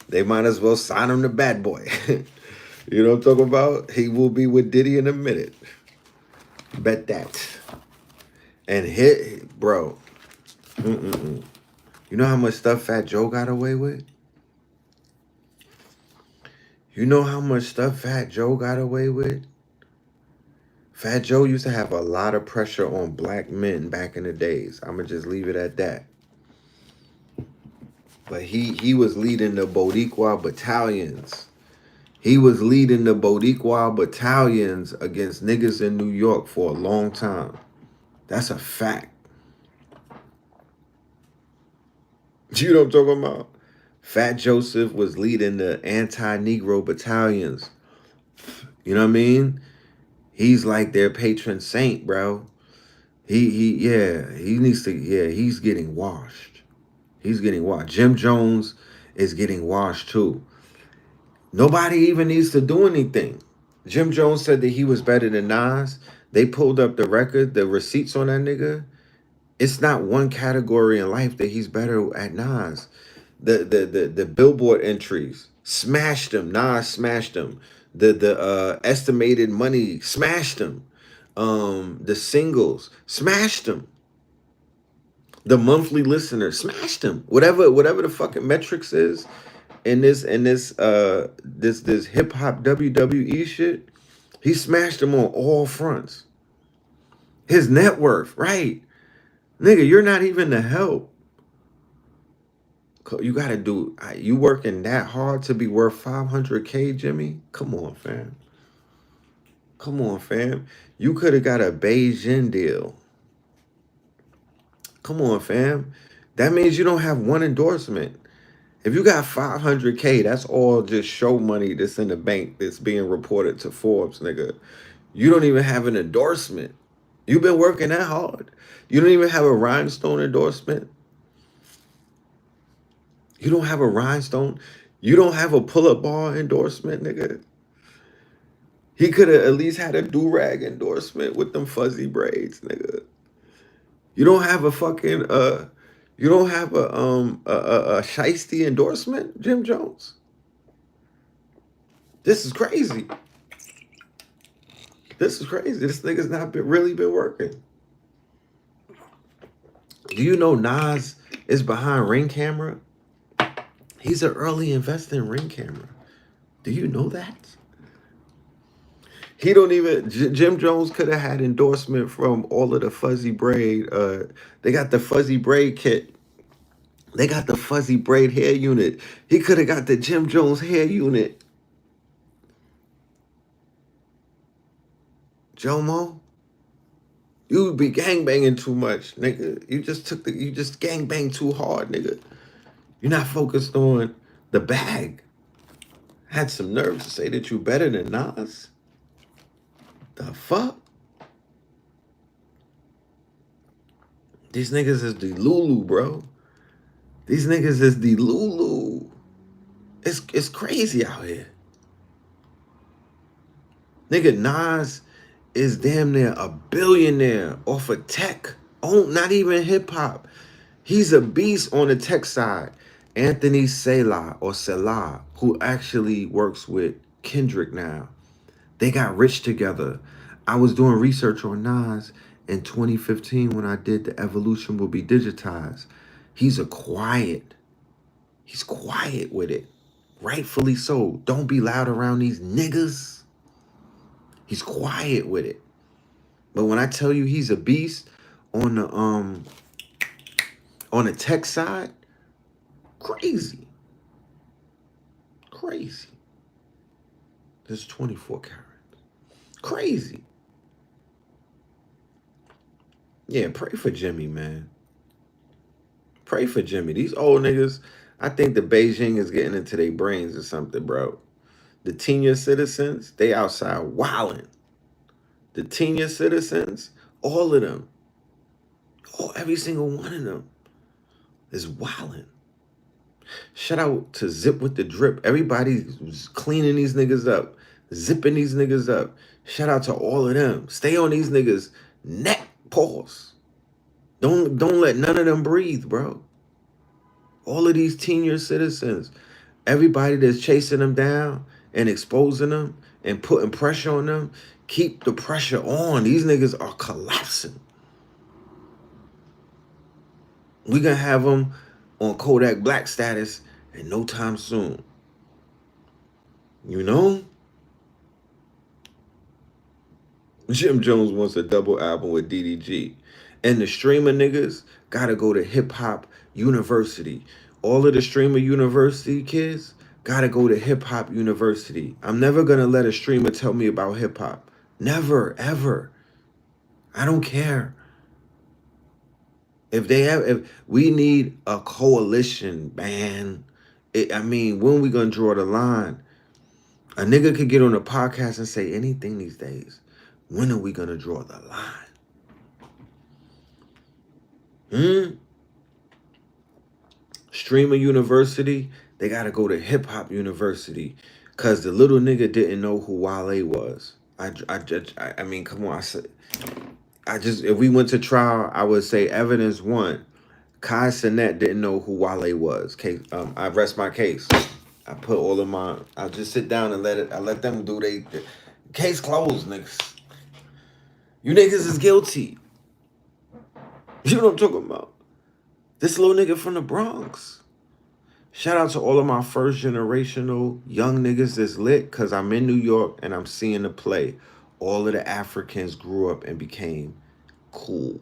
They might as well sign him to Bad Boy. You know what I'm talking about? He will be with Diddy in a minute. Bet that. And hit, bro. You know how much stuff Fat Joe got away with? You know how much stuff Fat Joe got away with? Fat Joe used to have a lot of pressure on black men back in the days. I'm going to just leave it at that. But he was leading the Boricua battalions. He was leading the Boricua battalions against niggas in New York for a long time. That's a fact. You know what I'm talking about? Fat Joseph was leading the anti-Negro battalions. You know what I mean? He's like their patron saint, bro. He needs to, he's getting washed. He's getting washed. Jim Jones is getting washed too. Nobody even needs to do anything. Jim Jones said that he was better than Nas. They pulled up the record, the receipts on that nigga. It's not one category in life that he's better at Nas. The Billboard entries smashed him. Nas smashed him. The estimated money smashed him. The singles smashed him. The monthly listener smashed him. Whatever the fucking metrics is in this hip hop WWE shit, he smashed him on all fronts. His net worth, right? Nigga, you're not even the help. You gotta do, you working that hard to be worth 500K, Jimmy? Come on, fam. Come on, fam. You could have got a Beijing deal. Come on, fam. That means you don't have one endorsement. If you got 500K, that's all just show money that's in the bank that's being reported to Forbes, nigga. You don't even have an endorsement. You've been working that hard. You don't even have a rhinestone endorsement. You don't have a rhinestone. You don't have a pull-up bar endorsement, nigga. He could have at least had a do-rag endorsement with them fuzzy braids, nigga. You don't have a fucking you don't have a shiesty endorsement, Jim Jones. This is crazy. This is crazy. This nigga's not really been working. Do you know Nas is behind Ring Camera? He's an early investor in Ring Camera. Do you know that? He don't even, Jim Jones could have had endorsement from all of the fuzzy braid. They got the fuzzy braid kit. They got the fuzzy braid hair unit. He could have got the Jim Jones hair unit. Jomo, you be gangbanging too much, nigga. You just gangbang too hard, nigga. You're not focused on the bag. Had some nerve to say that you better than Nas. The fuck? These niggas is the Lulu, bro. These niggas is the Lulu. It's crazy out here. Nigga, Nas is damn near a billionaire off of tech. Oh, not even hip hop. He's a beast on the tech side. Anthony Selah, who actually works with Kendrick now. They got rich together. I was doing research on Nas in 2015 when I did The Evolution Will Be Digitized. He's quiet with it. Rightfully so. Don't be loud around these niggas. He's quiet with it. But when I tell you he's a beast on the tech side, crazy. Crazy. This is 24 carats. Crazy. Yeah, pray for Jimmy, man. Pray for Jimmy. These old niggas, I think the Beijing is getting into their brains or something, bro. The senior citizens, they outside wilding. The senior citizens, all of them, every single one of them is wilding. Shout out to Zip with the Drip. Everybody's cleaning these niggas up, zipping these niggas up. Shout out to all of them. Stay on these niggas' neck. Pause. Don't let none of them breathe, bro. All of these senior citizens, everybody that's chasing them down and exposing them and putting pressure on them, keep the pressure on. These niggas are collapsing. We gonna have them on Kodak Black status in no time soon. You know? Jim Jones wants a double album with DDG. And the streamer niggas gotta go to hip hop university. All of the streamer university kids gotta go to hip hop university. I'm never gonna let a streamer tell me about hip hop. Never, ever. I don't care. If we need a coalition, man. When we gonna draw the line? A nigga could get on a podcast and say anything these days. When are we gonna draw the line? Streamer University, they gotta go to Hip Hop University, cause the little nigga didn't know who Wale was. I mean, come on. If we went to trial, I would say evidence one. Kai Sinet didn't know who Wale was. Case, I rest my case. I put all of my. I just sit down and I let them do they case closed, niggas. You niggas is guilty. You know what I'm talking about? This little nigga from the Bronx. Shout out to all of my first generational young niggas that's lit, because I'm in New York and I'm seeing the play. All of the Africans grew up and became cool.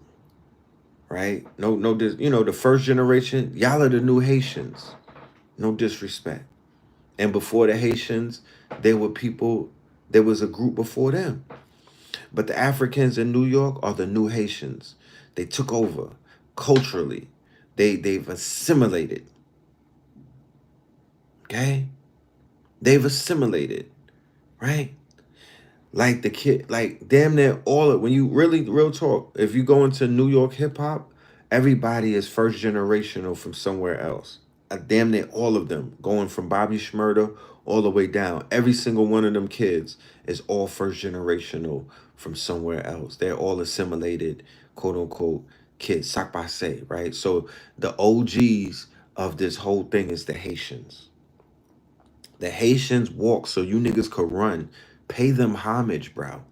Right? No, the first generation, y'all are the new Haitians. No disrespect. And before the Haitians, there was a group before them. But the Africans in New York are the new Haitians. They took over culturally. They've assimilated. Okay? They've assimilated. Right? Like the kid, like damn near when you really real talk, if you go into New York hip hop, everybody is first generational from somewhere else. Damn near all of them, going from Bobby Shmurda all the way down. Every single one of them kids is all first generational from somewhere else. They're all assimilated, quote unquote, kids, sakpase, right? So the OGs of this whole thing is the Haitians. The Haitians walk so you niggas could run. Pay them homage, bro.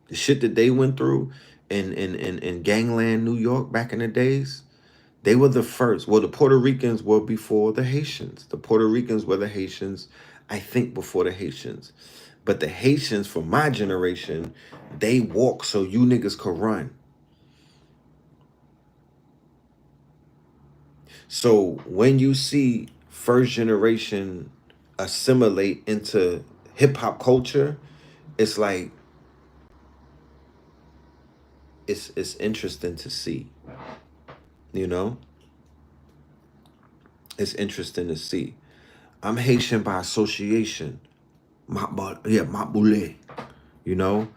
The shit that they went through in gangland New York back in the days, they were the first. Well, the Puerto Ricans were before the Haitians. The Puerto Ricans were the Haitians, I think, before the Haitians. But the Haitians, for my generation, they walk so you niggas could run. So when you see first generation assimilate into hip hop culture, it's like it's interesting to see. You know? It's interesting to see. I'm Haitian by association. Mabule. You know?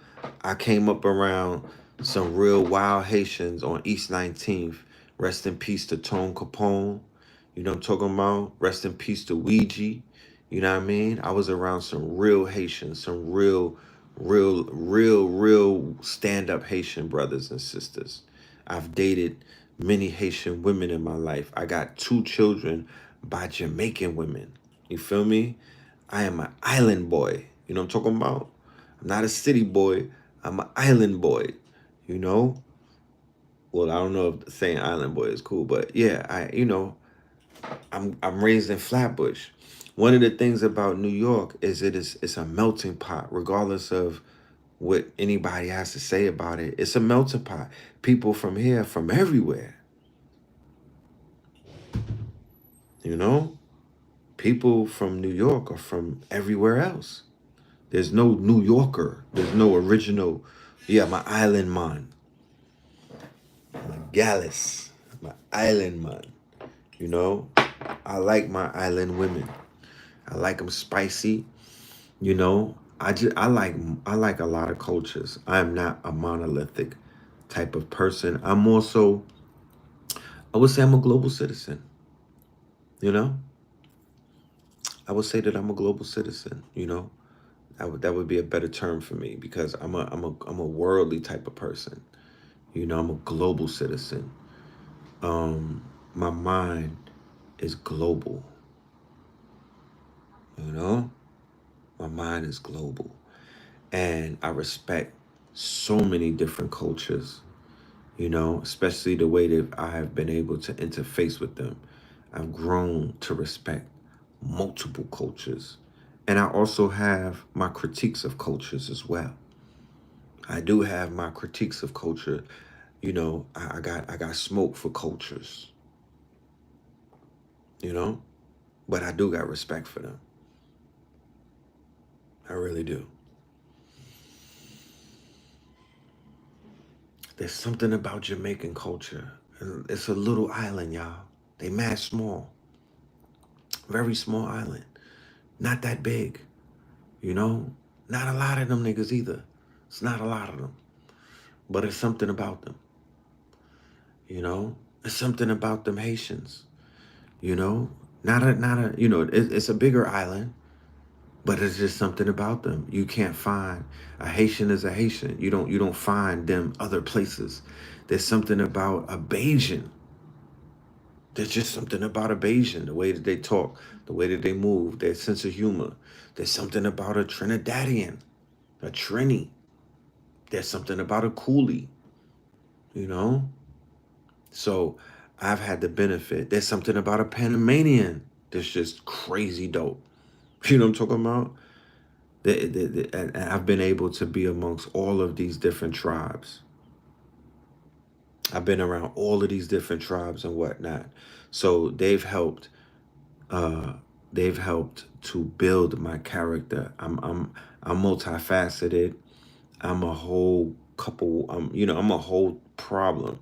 I came up around some real wild Haitians on East 19th. Rest in peace to Tone Capone. You know what I'm talking about? Rest in peace to Ouija. You know what I mean? I was around some real Haitians, some real stand-up Haitian brothers and sisters. I've dated many Haitian women in my life. I got 2 children by Jamaican women. You feel me? I am an island boy. You know what I'm talking about? I'm not a city boy. I'm an island boy. You know? Well, I don't know if saying island boy is cool, but yeah, I'm raised in Flatbush. One of the things about New York is it's a melting pot, regardless of what anybody has to say about it. It's a melting pot. People from here, from everywhere. You know? People from New York are from everywhere else. There's no New Yorker. There's no original. Yeah, my island man. My Gallus. My island man. You know? I like my island women. I like them spicy. You know? I like a lot of cultures. I am not a monolithic type of person. I'm also, I would say I'm a global citizen. You know? I would say that I'm a global citizen, you know. That would be a better term for me because I'm a worldly type of person. You know, I'm a global citizen. My mind is global, you know? My mind is global. And I respect so many different cultures, you know, especially the way that I have been able to interface with them. I've grown to respect multiple cultures. And I also have my critiques of cultures as well. I do have my critiques of culture. You know, I got smoke for cultures, you know, but I do got respect for them. I really do. There's something about Jamaican culture. It's a little island, y'all. They mad small, very small island. Not that big, you know? Not a lot of them niggas either. It's not a lot of them. But it's something about them, you know? It's something about them Haitians, you know? Not a, you know, it's a bigger island, but it's just something about them. You can't find a Haitian is a Haitian. You don't find them other places. There's something about a Bajan. There's just something about a Bajan, the way that they talk, the way that they move, their sense of humor. There's something about a Trinidadian, a Trini. There's something about a Coolie, you know? So I've had the benefit. There's something about a Panamanian that's just crazy dope. You know what I'm talking about? And I've been able to be amongst all of these different tribes. I've been around all of these different tribes and whatnot. So uh they've helped to build my character. I'm multifaceted. I'm a whole couple you know, I'm a whole problem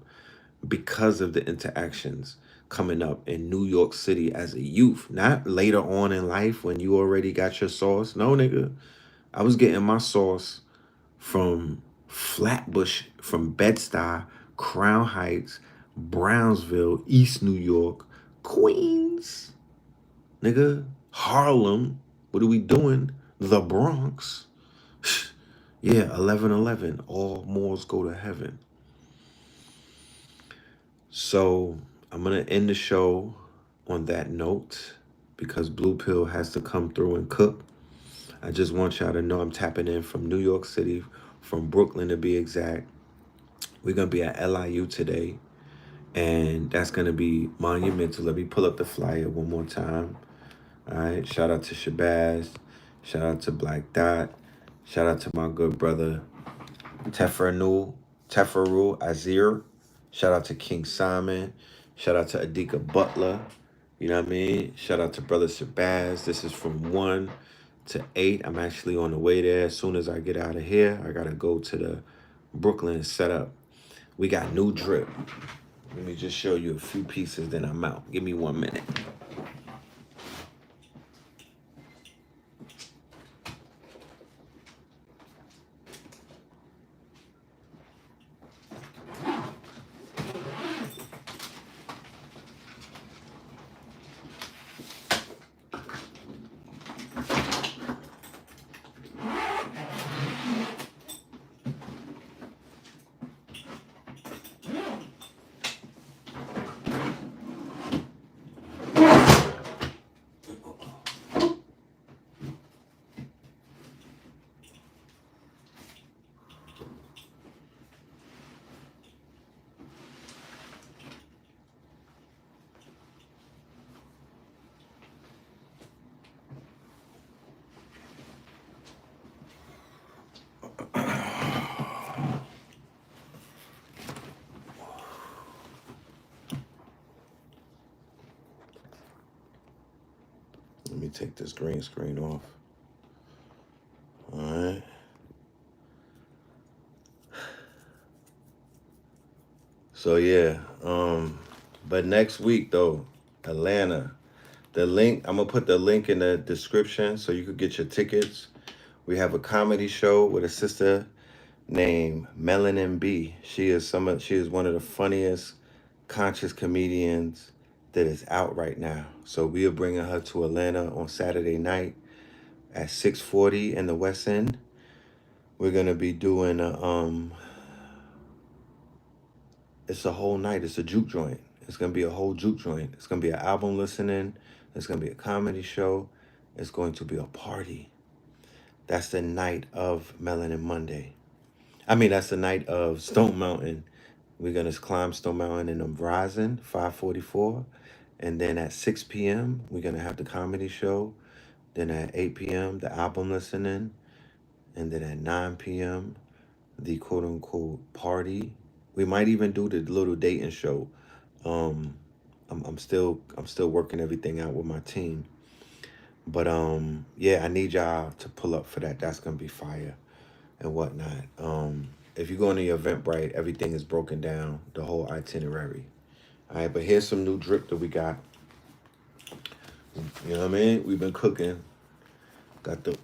because of the interactions coming up in New York City as a youth, not later on in life when you already got your sauce. No, nigga. I was getting my sauce from Flatbush, from Bed-Stuy, Crown Heights, Brownsville, East New York, Queens, nigga, Harlem. What are we doing? The Bronx. Yeah, 1111. All Moors go to heaven. So I'm going to end the show on that note because Blue Pill has to come through and cook. I just want y'all to know I'm tapping in from New York City, from Brooklyn to be exact. We're going to be at LIU today, and that's going to be monumental. Let me pull up the flyer one more time. All right. Shout out to Shabazz. Shout out to Black Dot. Shout out to my good brother Teferu Azir. Shout out to King Simon. Shout out to Adika Butler. You know what I mean? Shout out to Brother Shabazz. This is from 1 to 8. I'm actually on the way there. As soon as I get out of here, I got to go to the Brooklyn setup. We got new drip. Let me just show you a few pieces, then I'm out. Give me 1 minute. Let me take this green screen off. All right. So yeah, but next week though, Atlanta. The link, I'm gonna put the link in the description so you could get your tickets. We have a comedy show with a sister named Melanin B. She is one of the funniest conscious comedians that is out right now. So we are bringing her to Atlanta on Saturday night at 6:40 in the West End. We're gonna be doing it's a whole night. It's a juke joint. It's gonna be a whole juke joint. It's gonna be an album listening. It's gonna be a comedy show. It's going to be a party. That's the night of Melanin Monday. I mean, that's the night of Stone Mountain. We're gonna climb Stone Mountain in Verizon, 544. And then at 6 p.m., we're gonna have the comedy show. Then at 8 p.m., the album listening. And then at 9 p.m., the quote unquote party. We might even do the little dating show. Um, I'm still working everything out with my team. But yeah, I need y'all to pull up for that. That's gonna be fire and whatnot. If you go into your Eventbrite, everything is broken down, the whole itinerary. All right, but here's some new drip that we got. You know what I mean? We've been cooking. Got the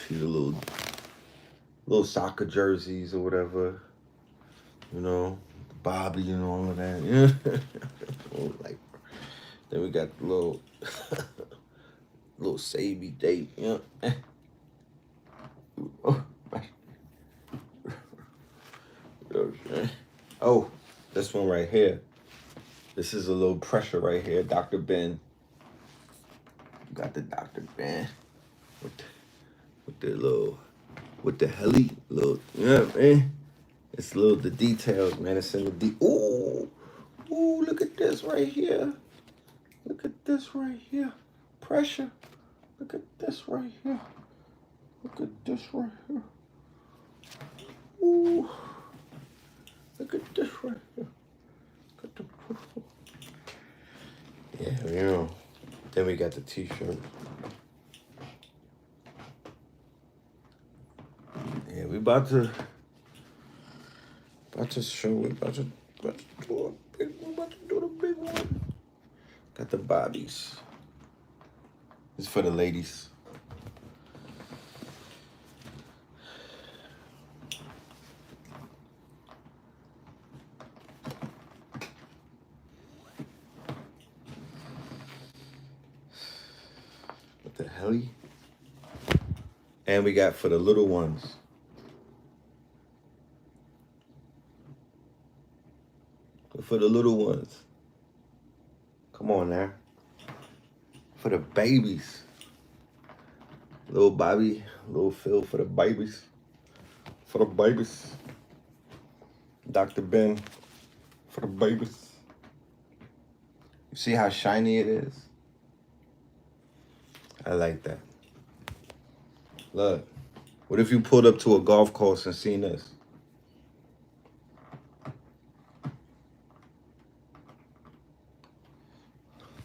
see the little soccer jerseys or whatever. You know, Bobby and all of that. Yeah. Like, then we got the little little savey date. Yeah. Oh, this one right here. This is a little pressure right here. Dr. Ben. Got the Dr. Ben with the little, with the heli, little, yeah, man. It's little, the details, man. It's in the ooh, look at this right here. Look at this right here. Pressure. Look at this right here. Look at this right here. Ooh. Look at this right here. Look at the purple. Yeah, you know. Then we got the t-shirt. Yeah, we about to show, we about to do the big one. Got the bobbies. It's for the ladies. What the hell? And we got for the little ones. For the little ones. Come on now. For the babies. Little Bobby, little Phil for the babies. For the babies. Dr. Ben for the babies. You see how shiny it is? I like that. Look, what if you pulled up to a golf course and seen this?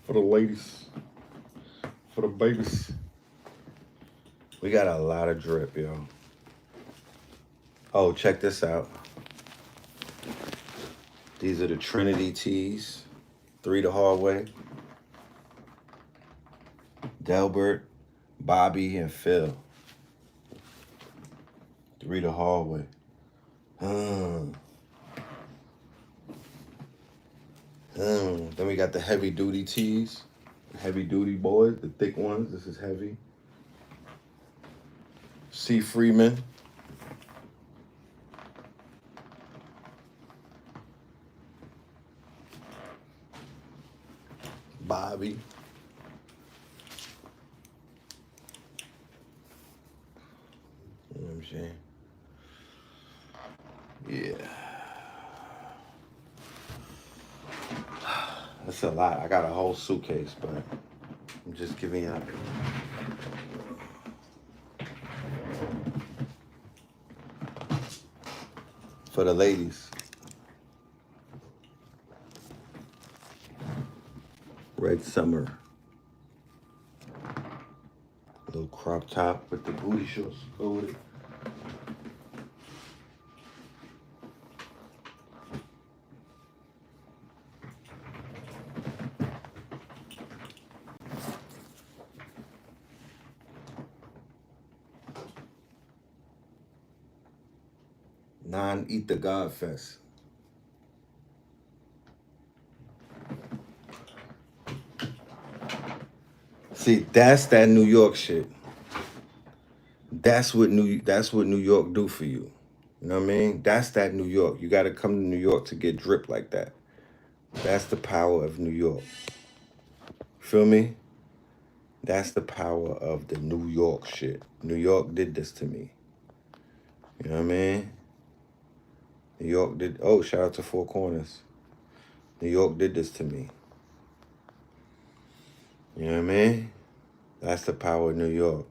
For the ladies. For the babies. We got a lot of drip, yo. Oh, check this out. These are the Trinity tees. 3 the hallway. Delbert, Bobby, and Phil. 3 the hallway. Then we got the heavy duty tees. Heavy duty boys, the thick ones. This is heavy. C. Freeman. Bobby. You know what I'm saying? Yeah. That's a lot. I got a whole suitcase, but I'm just giving you. For the ladies. Red Summer. Little crop top with the booty shorts. Go with it. Non-Eat the God Fest. See, that's that New York shit. That's what New York do for you. You know what I mean? That's that New York. You got to come to New York to get drip like that. That's the power of New York. Feel me? That's the power of the New York shit. New York did this to me. You know what I mean? New York did. Oh, shout out to Four Corners. New York did this to me. You know what I mean? That's the power of New York.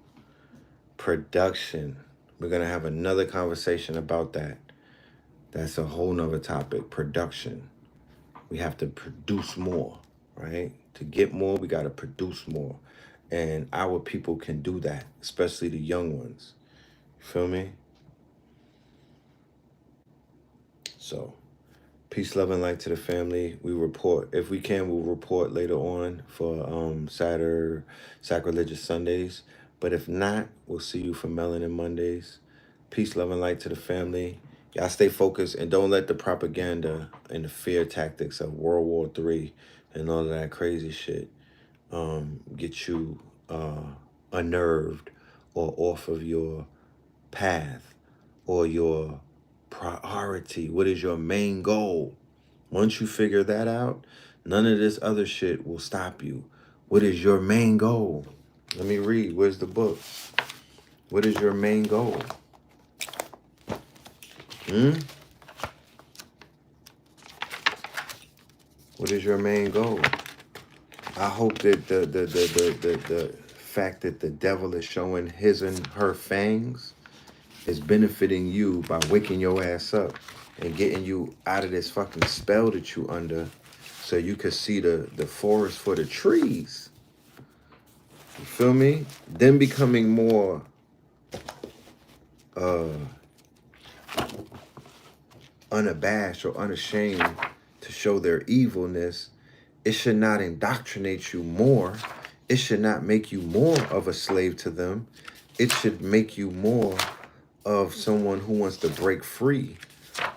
Production. We're going to have another conversation about that. That's a whole nother topic. Production. We have to produce more, right? To get more, we got to produce more. And our people can do that, especially the young ones. Feel me? So, peace, love, and light to the family. We report, if we can, we'll report later on for Sacraligous Sundays. But if not, we'll see you for Melanin Mondays. Peace, love, and light to the family. Y'all stay focused and don't let the propaganda and the fear tactics of World War III and all of that crazy shit get you unnerved or off of your path or your priority. What is your main goal? Once you figure that out, none of this other shit will stop you. What is your main goal? Let me read. Where's the book? What is your main goal? What is your main goal? I hope that the fact that the devil is showing his and her fangs is benefiting you by waking your ass up and getting you out of this fucking spell that you under so you can see the forest for the trees. You feel me? Them becoming more unabashed or unashamed to show their evilness. It should not indoctrinate you more. It should not make you more of a slave to them. It should make you more of someone who wants to break free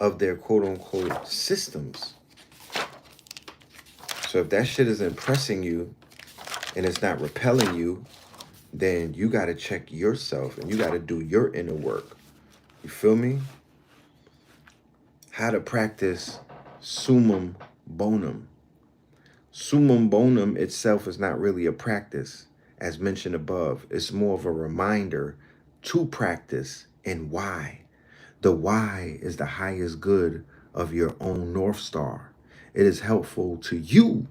of their quote-unquote systems. So if that shit is impressing you and it's not repelling you, then you got to check yourself and you got to do your inner work. You feel me? How to practice summum bonum. Summum bonum itself is not really a practice, as mentioned above. It's more of a reminder to practice and why. The why is the highest good of your own North Star. It is helpful to you.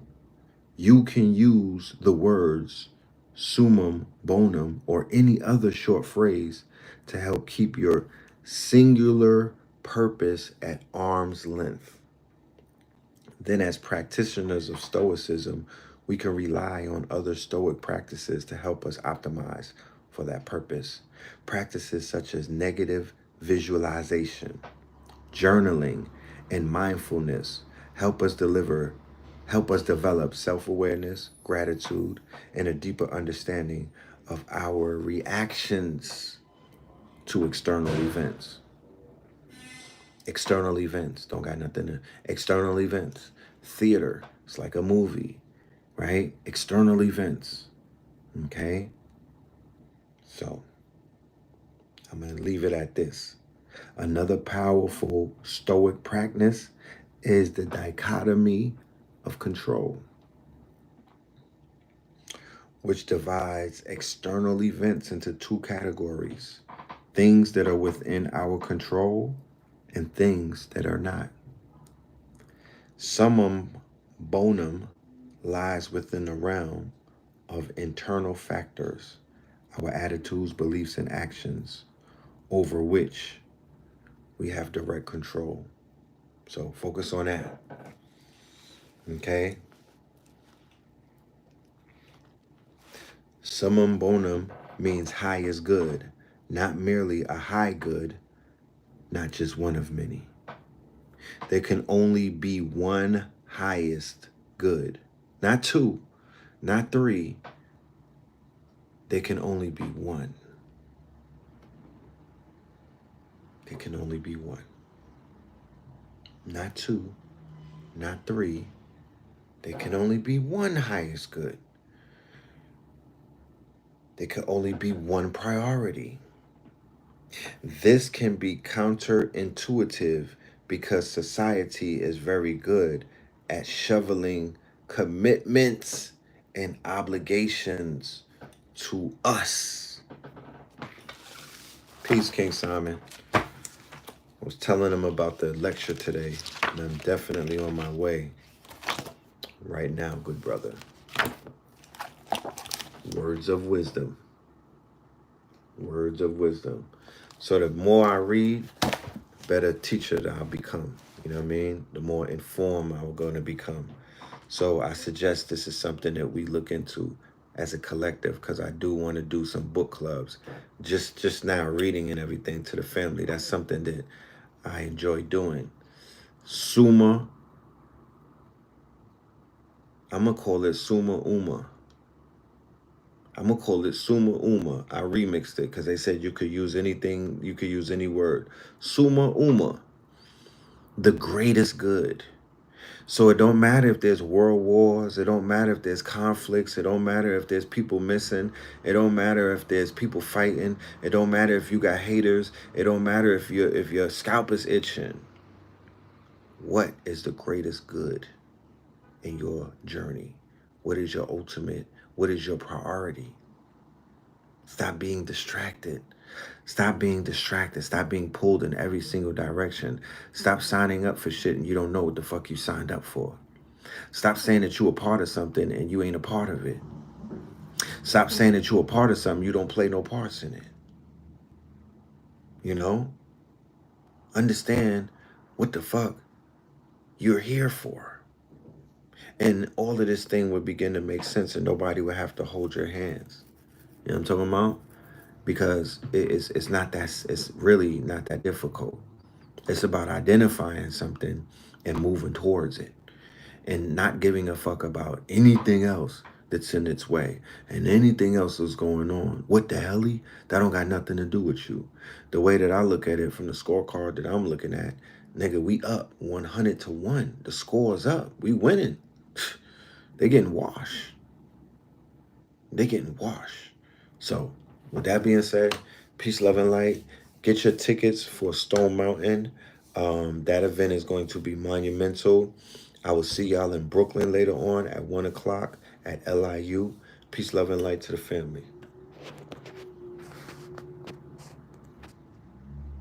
You can use the words summum bonum or any other short phrase to help keep your singular purpose at arm's length. Then as practitioners of Stoicism, we can rely on other Stoic practices to help us optimize for that purpose. Practices such as negative visualization, journaling, and mindfulness help us develop self-awareness, gratitude, and a deeper understanding of our reactions to external events. External events don't got nothing to external events. Theater, it's like a movie, right? External events. Okay? So I'm gonna leave it at this. Another powerful Stoic practice is the dichotomy of control, which divides external events into two categories: things that are within our control and things that are not. Summum bonum lies within the realm of internal factors, our attitudes, beliefs, and actions, over which we have direct control. So focus on that. Okay? Summum bonum means highest good, not merely a high good, not just one of many. There can only be one highest good, not two, not three. There can only be one. There can only be one. Not two, not three. There can only be one highest good. There can only be one priority. This can be counterintuitive because society is very good at shoveling commitments and obligations to us. Peace, King Simon. I was telling him about the lecture today, and I'm definitely on my way right now, good brother. Words of wisdom. Words of wisdom. So the more I read, the better teacher that I'll become. You know what I mean? The more informed I'm going to become. So I suggest this is something that we look into as a collective, because I do want to do some book clubs. Just now reading and everything to the family. That's something that I enjoy doing. SUMMA. I'm going to call it SUMMA UMA. I'm going to call it SUMMA UMA. I remixed it because they said you could use anything. You could use any word. SUMMA UMA. The greatest good. So it don't matter if there's world wars. It don't matter if there's conflicts. It don't matter if there's people missing. It don't matter if there's people fighting. It don't matter if you got haters. It don't matter if your scalp is itching. What is the greatest good in your journey? What is your ultimate? What is your priority? Stop being distracted. Stop being distracted. Stop being pulled in every single direction. Stop signing up for shit and you don't know what the fuck you signed up for. Stop saying that you a part of something and you ain't a part of it. Stop saying that you a part of something, you don't play no parts in it. You know? Understand what the fuck you're here for. And all of this thing would begin to make sense and nobody would have to hold your hands. You know what I'm talking about? Because it's really not that difficult. It's about identifying something and moving towards it and not giving a fuck about anything else that's in its way and anything else that's going on. What the hell? That don't got nothing to do with you. The way that I look at it from the scorecard that I'm looking at, nigga, we up 100-1. The score's up. We winning. They getting washed. They getting washed. So with that being said, peace, love, and light. Get your tickets for Stone Mountain. That event is going to be monumental. I will see y'all in Brooklyn later on at 1 o'clock at LIU. Peace, love, and light to the family.